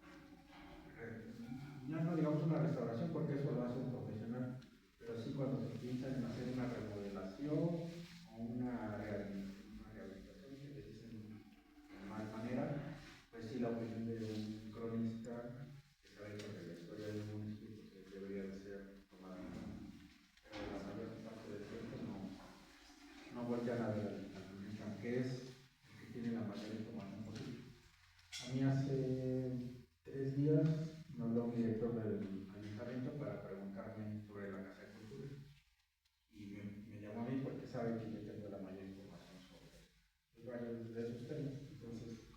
ya no digamos una restauración porque eso lo hace un profesional, pero sí cuando se piensa en hacer una remodelación o una rehabilitación, que le dicen de mal manera, pues sí la opinión de un cronista que sabe sobre la historia del municipio pues, debería de ser tomada en cuenta. Pero la mayor parte del tiempo no voltean a ver al cronista, aunque es el que tiene la mayor información posible. A mí hace 3 días me habló un director del ayuntamiento para preguntarme sobre la Casa de Cultura y me llamó a mí porque sabe que yo tengo la mayor información sobre varios de esos temas. Entonces,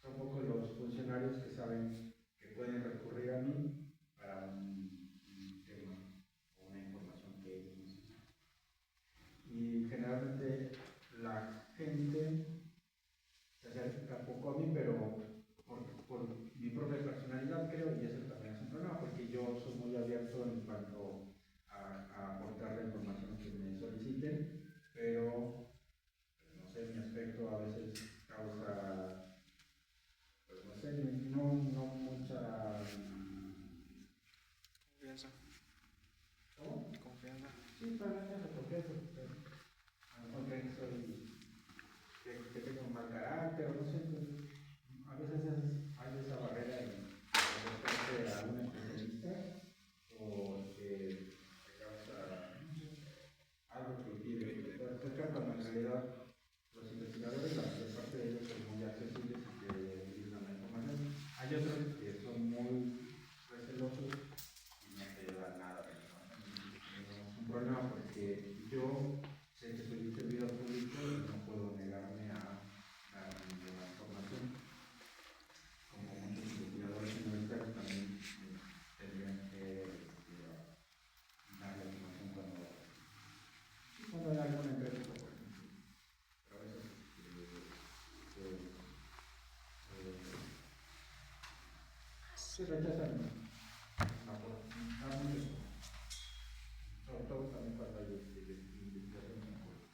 son pocos los funcionarios que saben que pueden recurrir a mí para un tema o una información que ellos necesitan. Y generalmente la gente se acerca poco a mí, pero por mi propia personalidad creo, y eso también es un problema, porque yo soy muy abierto en cuanto a aportar la información que me soliciten, pero no sé, mi aspecto a veces causa, pues no sé, no mucha Confianza. ¿cómo? Confianza. Sí, probablemente me confianza, a lo mejor creen que soy que tengo un mal carácter, o no sé, pues, a veces hay esa barrera en respecto a un especialista o que causa algo que impide que pueda acercar, cuando en realidad los investigadores, la mayor parte de ellos son muy accesibles y que brindan la información. Hay otros que son muy recelosos y no te dan nada de información. Es un problema porque yo sé que soy un servidor público y no puedo negarme a dar ninguna información. Como muchos investigadores universitarios también tendrían que dar la información cuando hay alguna empresa, por ejemplo. Pero a veces se rechazan sobre todo también cuando hay investigación en curso.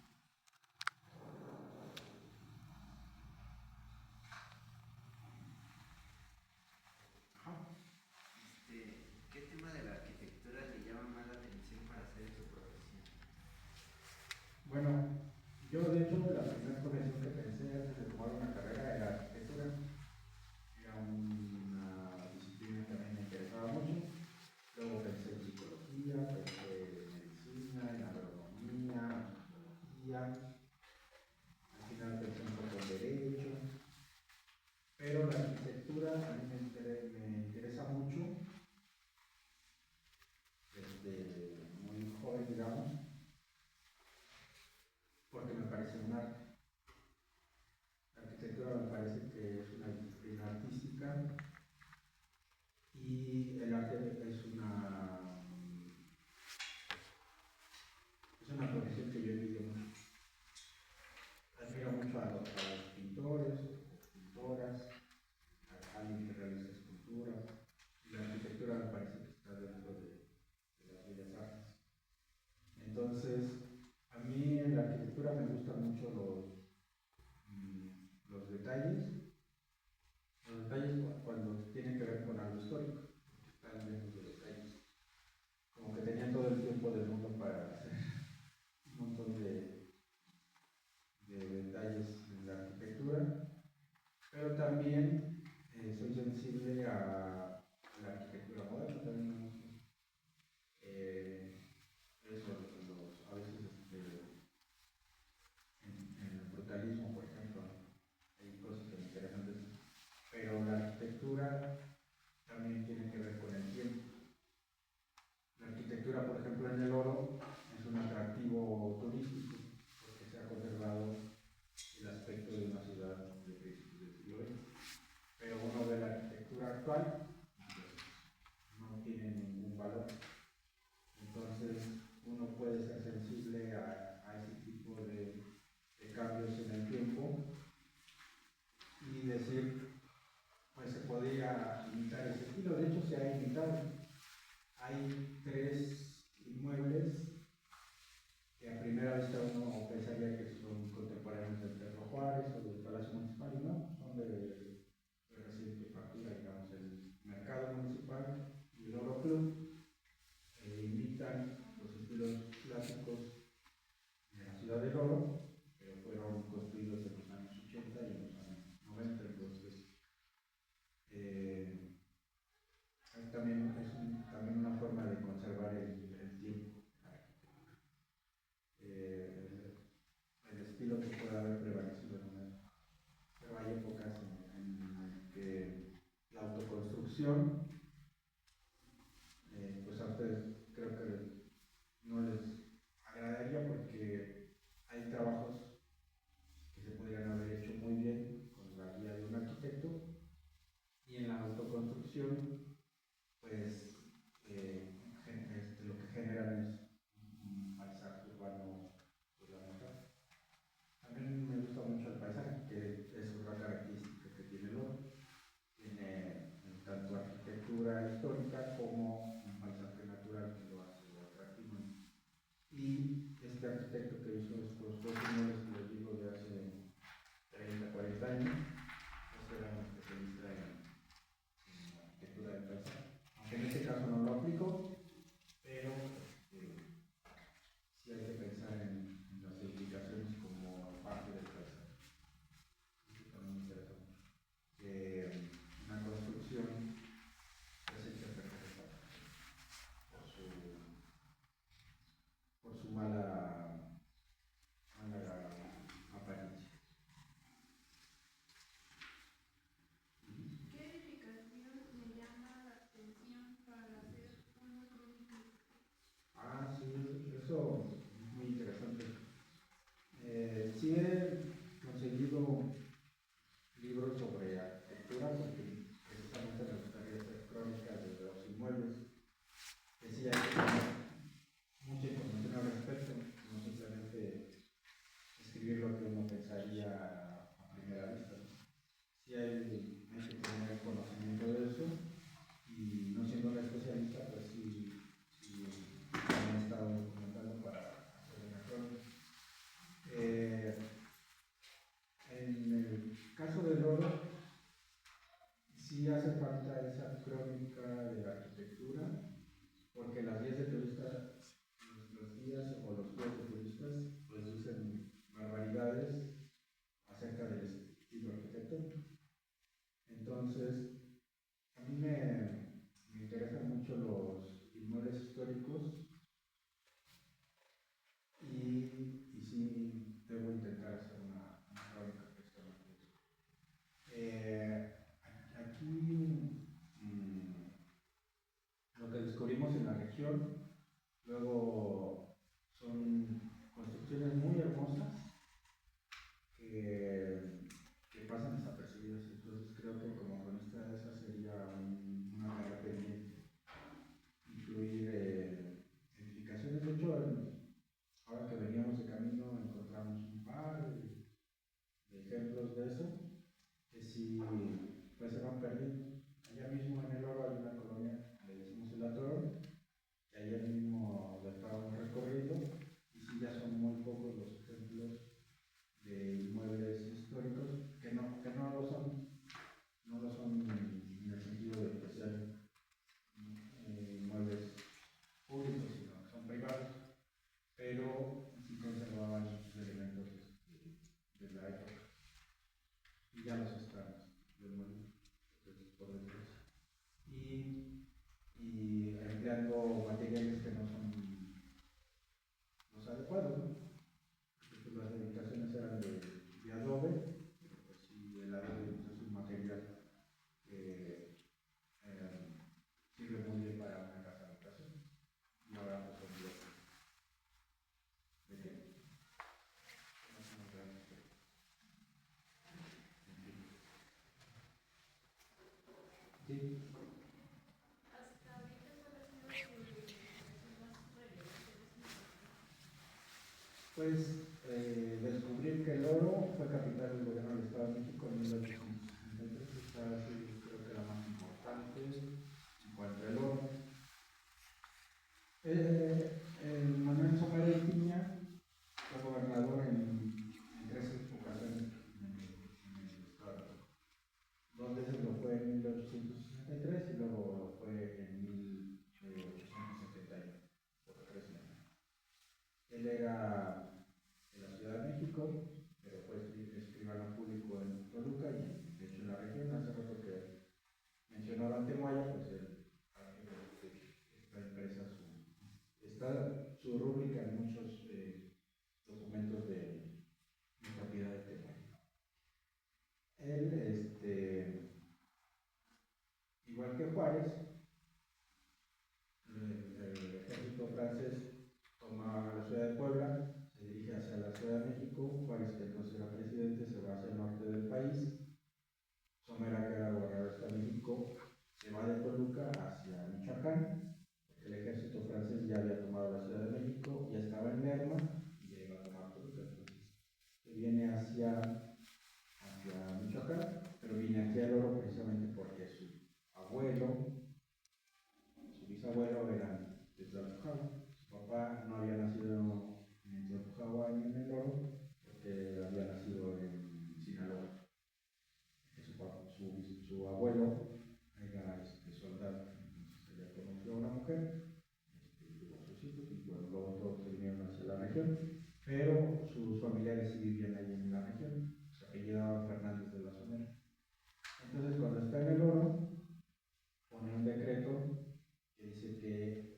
¿Qué tema de la arquitectura le llama más la atención para hacer su profesión? Bueno, yo de hecho la primera profesión que pensé antes de tomar una carrera era arquitectura. Era una disciplina que a mí me interesaba mucho. Luego pensé en psicología, pensé en medicina, en agronomía, antropología. Al final pensé un poco en derecho. Pero la arquitectura a mí me interesa mucho. Desde muy joven, digamos, porque me parece un arte. La arquitectura me parece que es una disciplina artística y el arte es una profesión que yo envidio mucho. Admiro mucho a los pintores o pintoras, a alguien que realiza esculturas, y la arquitectura me parece que está dentro de las bellas artes. Entonces, a mí en la arquitectura me gustan mucho los detalles cuando tienen que ver con algo histórico, están llenos de detalles. Como que tenían todo el tiempo del mundo para hacer un montón de detalles en la arquitectura, pero también soy sensible a la arquitectura moderna, también me gusta. Eso, a veces en el brutalismo, por ejemplo, hay cosas que me interesan de eso. Pero la arquitectura también tiene que ver con el tiempo. La arquitectura, por ejemplo, en el Oro es un atractivo turístico porque se ha conservado el aspecto de una ciudad de principios del siglo XX. Pero uno ve la arquitectura actual, pues, no tiene ningún valor. Entonces, uno puede ser sensible a ese tipo de cambios en el tiempo y decir, pues se podría imitar ese estilo. De hecho, se ha imitado. Hay 3 inmuebles que a primera vista uno pensaría que son contemporáneos del Teatro Juárez o del Palacio Municipal, y no, construcción, pues a ustedes creo que no les agradaría porque hay trabajos que se podrían haber hecho muy bien con la guía de un arquitecto, y en la autoconstrucción pues lo que generan es un paisaje urbano, podríamos decir. A mí me gusta mucho el paisaje, que es otra característica que tiene el oro. Tiene tanto arquitectura histórica como un paisaje natural que lo hace atractivo. Y este arquitecto que hizo estos dos inmuebles que les digo de hace 30, 40 años, pues era un especialista en arquitectura del paisaje. Aunque en este caso no lo aplico, pero sí hay que pensar en las edificaciones como parte del paisaje. Eso también me interesa mucho. Que una construcción es hecha perfecta por su mala apariencia. ¿Qué edificación le llama la atención para hacer una crónica? Ah, sí, eso es muy interesante. Sí he conseguido libros sobre arquitectura porque precisamente me gustaría hacer crónicas de los inmuebles. Que sí hay que tener mucha información al respecto, no simplemente escribir lo que uno pensaría a primera vista, ¿no? Sí hay que tener conocimiento de eso, y no siendo un especialista, pues sí me he estado documentando para hacer una crónica. En el caso del oro, sí hace falta esa crónica de la arquitectura, porque las guías de turistas, los guías o los guías de turistas, pues dicen barbaridades acerca del estilo arquitectónico. Entonces, a mí me interesan mucho los inmuebles históricos, y sí debo intentar hacer una crónica precisamente de eso. Aquí lo que descubrimos en la región, luego son construcciones muy hermosas que pasan desapercibidas. Entonces creo que como cronista esa sería una tarea pendiente, incluir edificaciones. De hecho, ahora que veníamos de camino encontramos un par de ejemplos de eso, que sí pues se van perdiendo. Allá mismo en el Oro hay una colonia, le decimos el Atorón, que allá mismo lo estábamos recorriendo, y sí ya son muy pocos los ejemplos de inmuebles históricos que no lo son, en el sentido de que sean inmuebles públicos, sino que son privados, pero sí conservaban muchos elementos de la época, y ya los están demoliendo por desgracia, y empleando materiales que no son los adecuados, ¿no? Porque las edificaciones eran de adobe, pero pues sí, el adobe es un material que sirve muy bien para una casa habitación, y ahora pues son bloques de qué no son realmente. Sí. Hasta ahorita cuál ha sido su edificación más relevante de su vida. Pues descubrir que el oro fue capital del gobierno del Estado de México en 1863, esta ha sido creo que la más importante en cuanto al oro. Manuel Somaría Piña fue gobernador en 3 ocasiones en el Estado. 2 veces lo fue en 1863 y luego lo fue en 1871, por 3 años. Él era Juárez, el ejército francés toma la ciudad de Puebla, se dirige hacia la Ciudad de México. Juárez, que entonces era presidente, se va hacia el norte del país. Somera, que era gobernador de México, se va de Toluca hacia Michoacán. El ejército francés ya había tomado la Ciudad de México, ya estaba en Lerma y ya iba a tomar Toluca. Entonces, se viene hacia Michoacán, pero viene aquí al Oro precisamente porque su bisabuelo era de Tlalpujahua. Su papá no había nacido en Tlalpujahua ni en el Oro, porque había nacido en Sinaloa. Su abuelo era soldado, entonces ella conoció a una mujer, tuvo sus hijos y bueno, luego todos se vinieron hacia la región, pero sus familiares sí vivían ahí en la región, se apellidaba Fernández de la Somera. Entonces, cuando está en el Oro, pone un decreto que dice que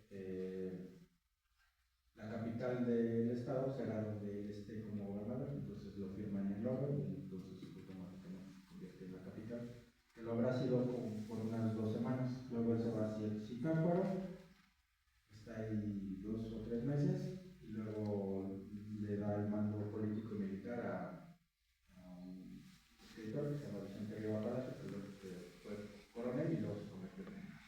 la capital del estado será donde él esté como gobernador. Entonces lo firma en el Oro y entonces automáticamente se convierte en la capital, que lo habrá sido por unas 2 semanas. Luego él se va hacia Zitácuaro, está ahí 2 o 3 meses y luego le da el mando político y militar a un escritor que se llama Vicente Riva Palacio, que fue coronel y luego se convirtió en general.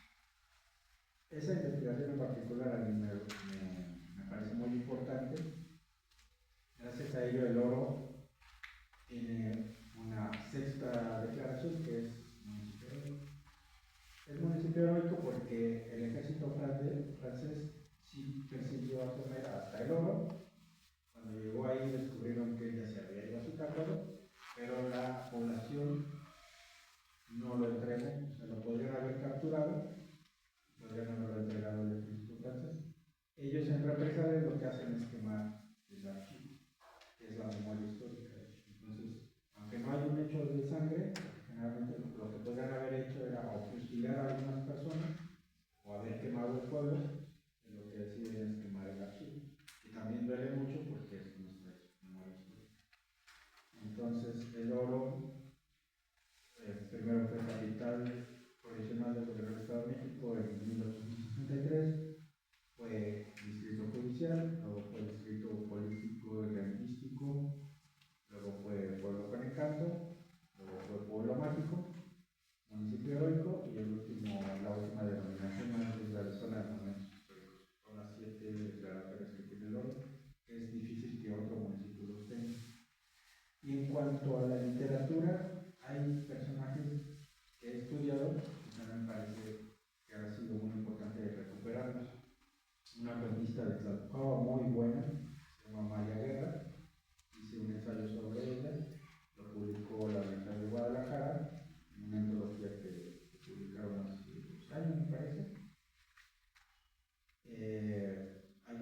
Esa investigación en particular a mí me parece muy importante. Gracias a ello el Oro tiene una sexta declaración, que es municipio heroico. Es municipio heroico porque el ejército francés sí persiguió a Somera hasta el Oro. Cuando llegó ahí descubrieron que ella se había ido a Zitácuaro, pero la población no lo entregó. O sea, lo podrían haber capturado, podrían haberlo entregado al ejército francés. Ellos en represalia lo que hacen es quemar el archivo, que es la memoria histórica. Entonces, aunque no hay un hecho de sangre, generalmente lo que podrían haber hecho era o fusilar a algunas personas o haber quemado el pueblo, y lo que deciden es quemar el archivo. Y también duele mucho porque es nuestra memoria histórica. Entonces, el Oro primero fue capital provisional del gobierno del Estado de México en 1863, fue distrito judicial, luego fue distrito político y lingüístico, luego fue pueblo con encanto, luego fue pueblo mágico, municipio heroico y la última denominación es la de zona de monumentos históricos. Son las 7 declaratorias que tiene el Oro, que es difícil que otro municipio los tenga. Y en cuanto a la literatura, hay personajes que he estudiado y también me parece que ha sido muy importante recuperarlos. Una cuentista de Tlalpujahua muy buena, se llama María Guerra, hice un ensayo sobre ella, lo publicó la Universidad de Guadalajara, en una antología que publicaron hace 2 años, me parece. Hay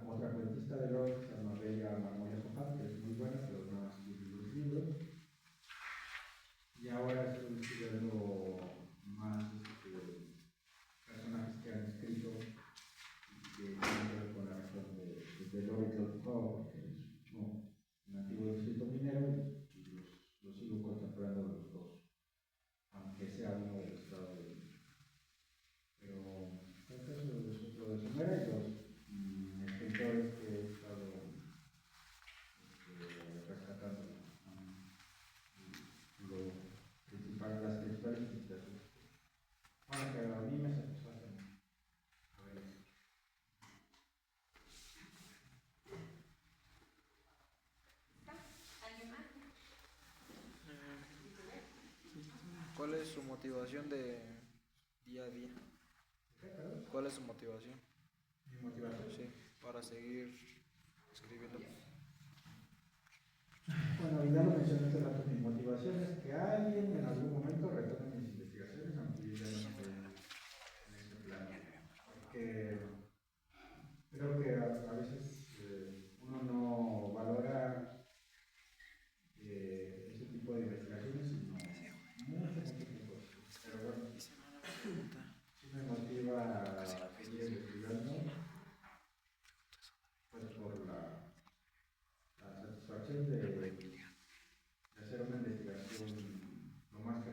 otra cuentista de Lord que se llama Bella Marmolejo Sofá, que es muy buena, pero no ha escrito los libros. Y ahora estoy estudiando más personajes que han escrito y que tienen que ver con la región de Lord y Tlalpujahua, porque es un antiguo distrito minero y los sigo contemplando los dos, aunque sea uno del estado de México. Pero este es lo de Somera y los escritores que he estado rescatando. Lo principal, las principales invitaciones. Bueno, que a mí me satisfacen. A ver. ¿Alguien más? ¿Cuál es su motivación de día a día? ¿Cuál es su motivación? ¿Mi motivación? Sí, para seguir escribiendo. Bueno, ya lo mencioné hace rato, mi motivación es que alguien en algún momento retome mis investigaciones, aunque yo ya no estoy en este plano. Porque creo que a veces uno no valora ese tipo de investigaciones, sino mucho tiempo. Pero bueno, sí me motiva a seguir investigando, pues por la satisfacción de hacer una investigación lo más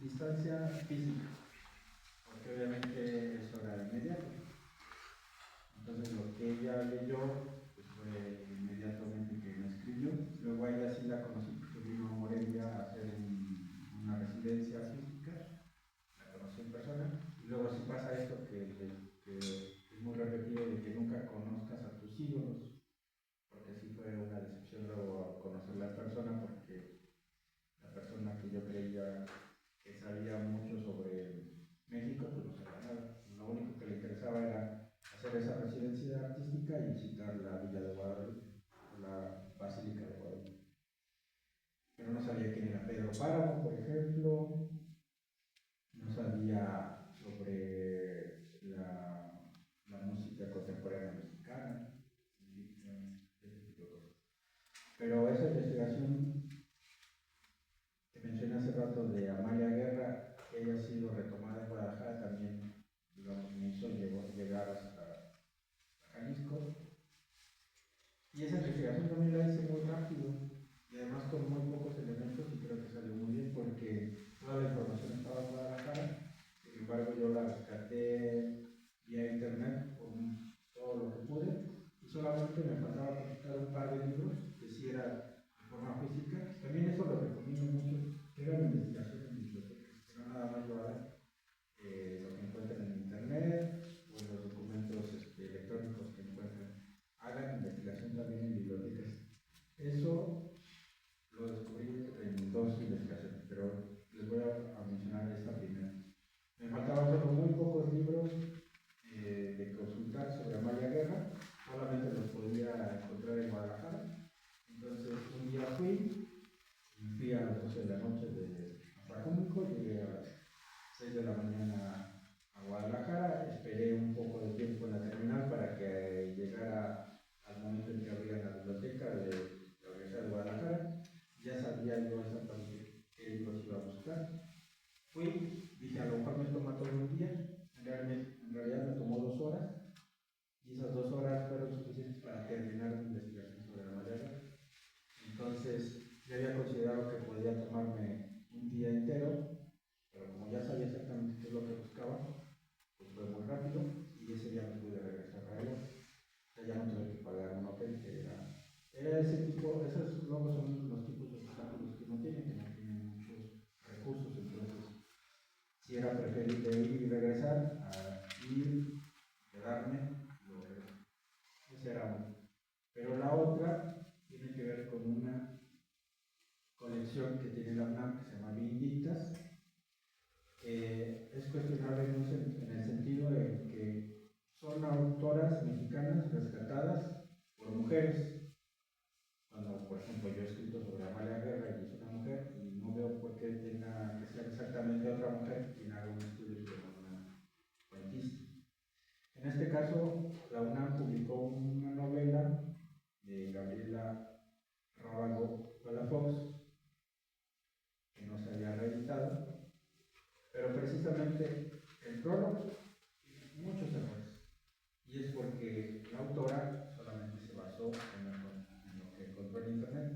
distancia física, porque obviamente eso era inmediato. Entonces lo que ella leyó pues fue inmediatamente que me escribió. Luego a ella sí la conocí porque vino a Morelia a hacer una residencia física, la conocí en persona. Y luego sí pasa esto que es muy repetido de que nunca conozcas a tus ídolos, porque sí fue una decepción luego conocerla en persona, porque la persona que yo creía que sabía mucho sobre México pues no sabía nada. Lo único que le interesaba era hacer esa residencia artística y visitar la Villa de Guadalupe, la Basílica de Guadalupe. Pero no sabía quién era Pedro Páramo, por ejemplo, no sabía sobre la música contemporánea mexicana, ese tipo de cosas. Pero esa investigación que mencioné hace rato de Amalia Guerra, que ella ha sido retomada en Guadalajara, también, digamos, me hizo llegar hasta Jalisco. Y esa investigación también la hice muy rápido y además con muy pocos elementos, y creo que salió muy bien porque toda la información estaba en Guadalajara. Sin embargo, yo la rescaté vía internet con todo lo que pude y solamente me faltaba consultar un par de libros que sí era de forma física. También eso lo recomiendo mucho, que hagan investigación en bibliotecas, que no nada más lo hagan lo que encuentren en internet o en los documentos electrónicos que encuentren. Hagan investigación también en bibliotecas. Eso lo descubrí en dos investigaciones, pero les voy a mencionar esta primera. Me faltaban solo muy pocos libros de consultar sobre Amalia Guerra, solamente los podía encontrar en Guadalajara. Entonces un día fui a las 12 de la noche de Atlacomulco, llegué a las 6 de la mañana a Guadalajara, esperé un poco de tiempo en la terminal para que llegara al momento en que abría la biblioteca de la Universidad de Guadalajara. Ya sabía yo exactamente qué libros iba a buscar. Fui, dije a lo mejor me toma todo un día, en realidad me tomó 2 horas, y esas 2 horas fueron suficientes para terminar mi investigación sobre la malaria. Entonces, ya había considerado que podía tomarme un día entero, pero como ya sabía exactamente qué es lo que buscaba, pues fue muy rápido y ese día me pude regresar a él. O sea, ya no tuve que pagar un hotel, que era ese tipo, esos luego son los tipos de obstáculos que no tienen muchos recursos. Entonces, si era preferible ir y regresar a ir, quedarme y luego regresar. Esa era una. Pero la otra tiene que ver con una colección que tiene la UNAM que se llama Vindictas, que es cuestionable en el sentido de que son autoras mexicanas rescatadas por mujeres. Cuando, por ejemplo, yo he escrito sobre Amalia Guerra y es una mujer, y no veo por qué tenga que ser exactamente otra mujer quien haga un estudio sobre una cuentista. En este caso, la UNAM publicó una novela de Gabriela Rábago Palafox, que no se había reeditado, pero precisamente el prólogo tiene muchos errores, y es porque la autora solamente se basó en lo que encontró en internet.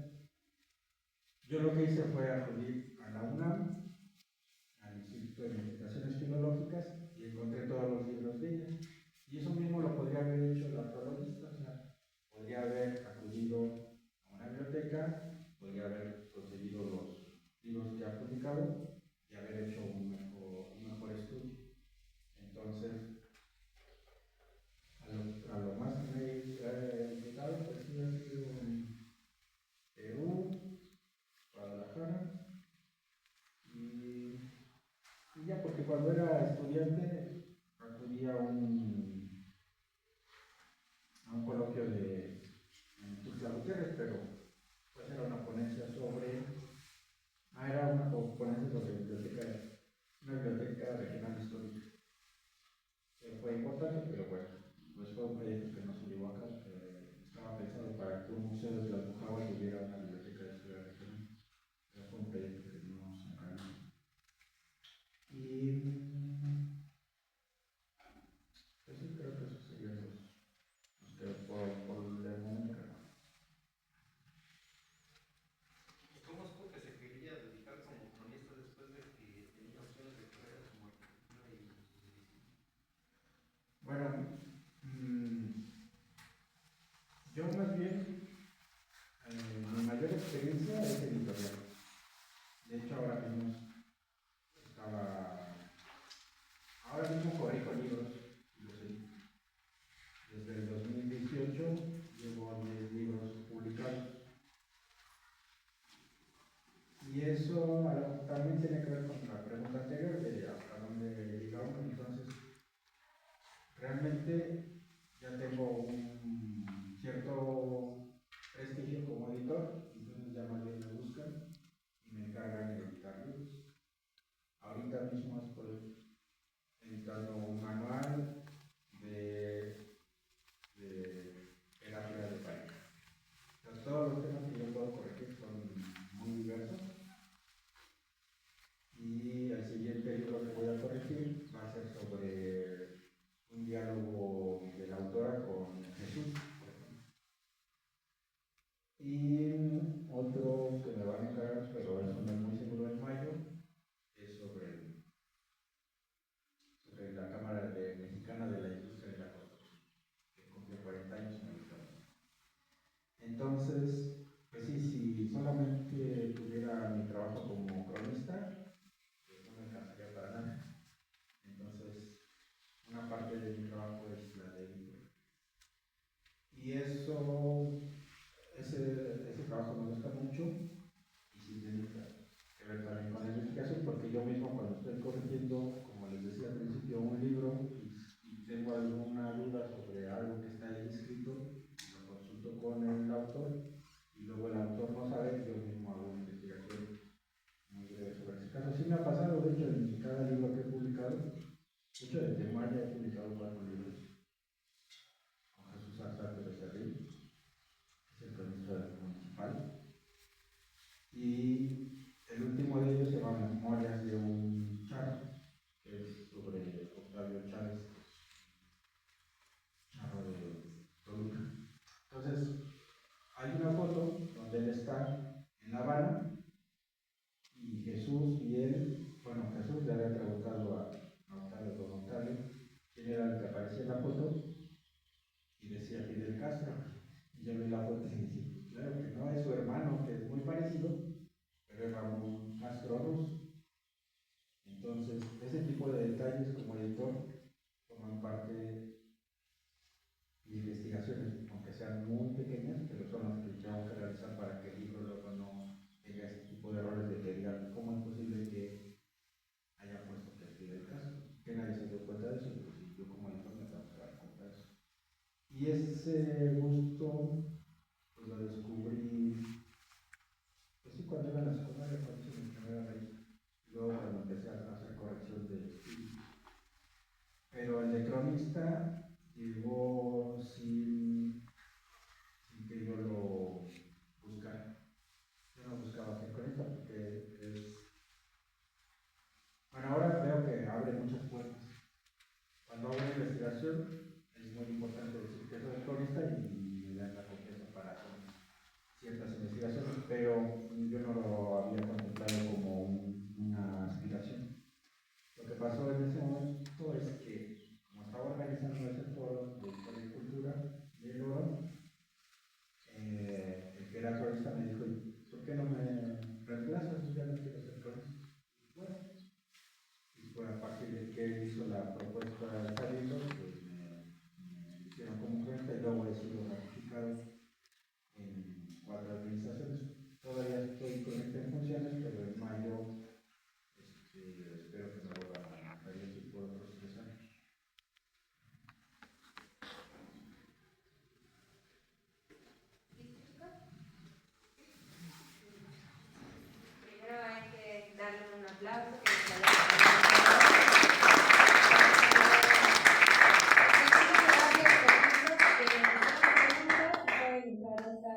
Yo lo que hice fue acudir a la UNAM, al Instituto de Investigaciones Filológicas, y encontré todos los libros de ella. Y eso mismo lo podría haber hecho la prologista, o sea, podría haber acudido a una biblioteca, podría haber conseguido los libros que ha publicado y haber hecho un mejor estudio. Entonces, a lo más que me he llegado, pues sí, ha sido en Perú, Guadalajara, y ya porque cuando era estudiante acudía a un coloquio en Tuxtla Gutiérrez, pero pues era una ponencia sobre, era una ponencia sobre una biblioteca regional histórica. inicia es editorial. De hecho, ahora mismo corrijo libros, y los edito. Desde el 2018 llevo 10 libros publicados. Y eso también tiene que ver con la pregunta anterior de hasta dónde llega uno. Entonces, realmente ya tengo un cierto prestigio como editor, entonces ya más bien me buscan y me encargan de editar libros. Ahorita mismo estoy editando un manual de terapia de pareja. Entonces, todos los temas que yo puedo corregir son muy diversos. Y el siguiente libro que voy a corregir va a ser sobre un diálogo de la autora con Jesús, por ejemplo. Y otro que me van a encargar, pero eso no es muy seguro, en mayo, es sobre la Cámara Mexicana de la Industria de la Construcción, que cumple 40 años en el estado. Entonces, pues sí, si solamente tuviera mi trabajo como cronista, no me alcanzaría para nada. Entonces, una parte de mi trabajo es la de editor. Y ese trabajo me gusta mucho y sí tiene que ver también con la investigación, porque yo mismo cuando estoy corrigiendo, como les decía al principio, un libro y tengo alguna duda sobre algo que está ahí escrito, lo consulto con el autor y luego el autor no sabe, yo mismo hago una investigación muy breve sobre ese caso. Sí me ha pasado, de hecho, en cada libro que he publicado, de hecho, desde mayo he publicado 4 libros con Jesús Arzate Becerril, que es el cronista municipal, y el último de ellos se llama Memorias de un charro, que es sobre Octavio Chávez, charro de Toluca. Entonces, hay una foto donde él está en La Habana y Jesús y él, bueno, Jesús le había preguntado a Octavio, don Octavio, quién era el que aparecía en la foto y decía Fidel Castro. Y yo vi la foto y dije, claro que no, es su hermano, que es muy parecido, pero es Ramón Castro Ruz. Entonces, ese tipo de detalles como editor forman parte de investigaciones, aunque sean muy pequeñas, pero son las que tengo que realizar para que el libro luego no tenga este tipo de errores de que digan cómo es posible que haya puesto que Fidel Castro, que nadie se dio cuenta de eso, y yo como editor me tengo que dar cuenta de eso. Y ese gusto pues lo descubrí, pues sí, cuando iba a la secundaria, cuando hice mi primera vez, luego cuando empecé a hacer corrección de estilo. Pero el de cronista llegó sin que yo lo buscara. Yo no buscaba ser cronista porque bueno, ahora veo que abre muchas puertas. Cuando hago una investigación es muy importante decir que soy cronista y me dan la confianza para hacer ciertas investigaciones, pero yo no lo había contemplado como una aspiración. Lo que pasó en ese momento es que, como estaba organizando ese foro de historia y cultura del oro, el que era cronista me dijo, ¿por qué no me reemplazas? Ya no quiero ser cronista. Bueno, y fue a partir de que él hizo la propuesta de salir, pues me hicieron como cronista y luego he sido ratificado en 4 administraciones. Todavía estoy cronista en funciones, pero en mayo espero que me vuelvan a reelegir por otros 3 años. Primero hay que darle un aplauso. Muchas gracias, pueden usar esta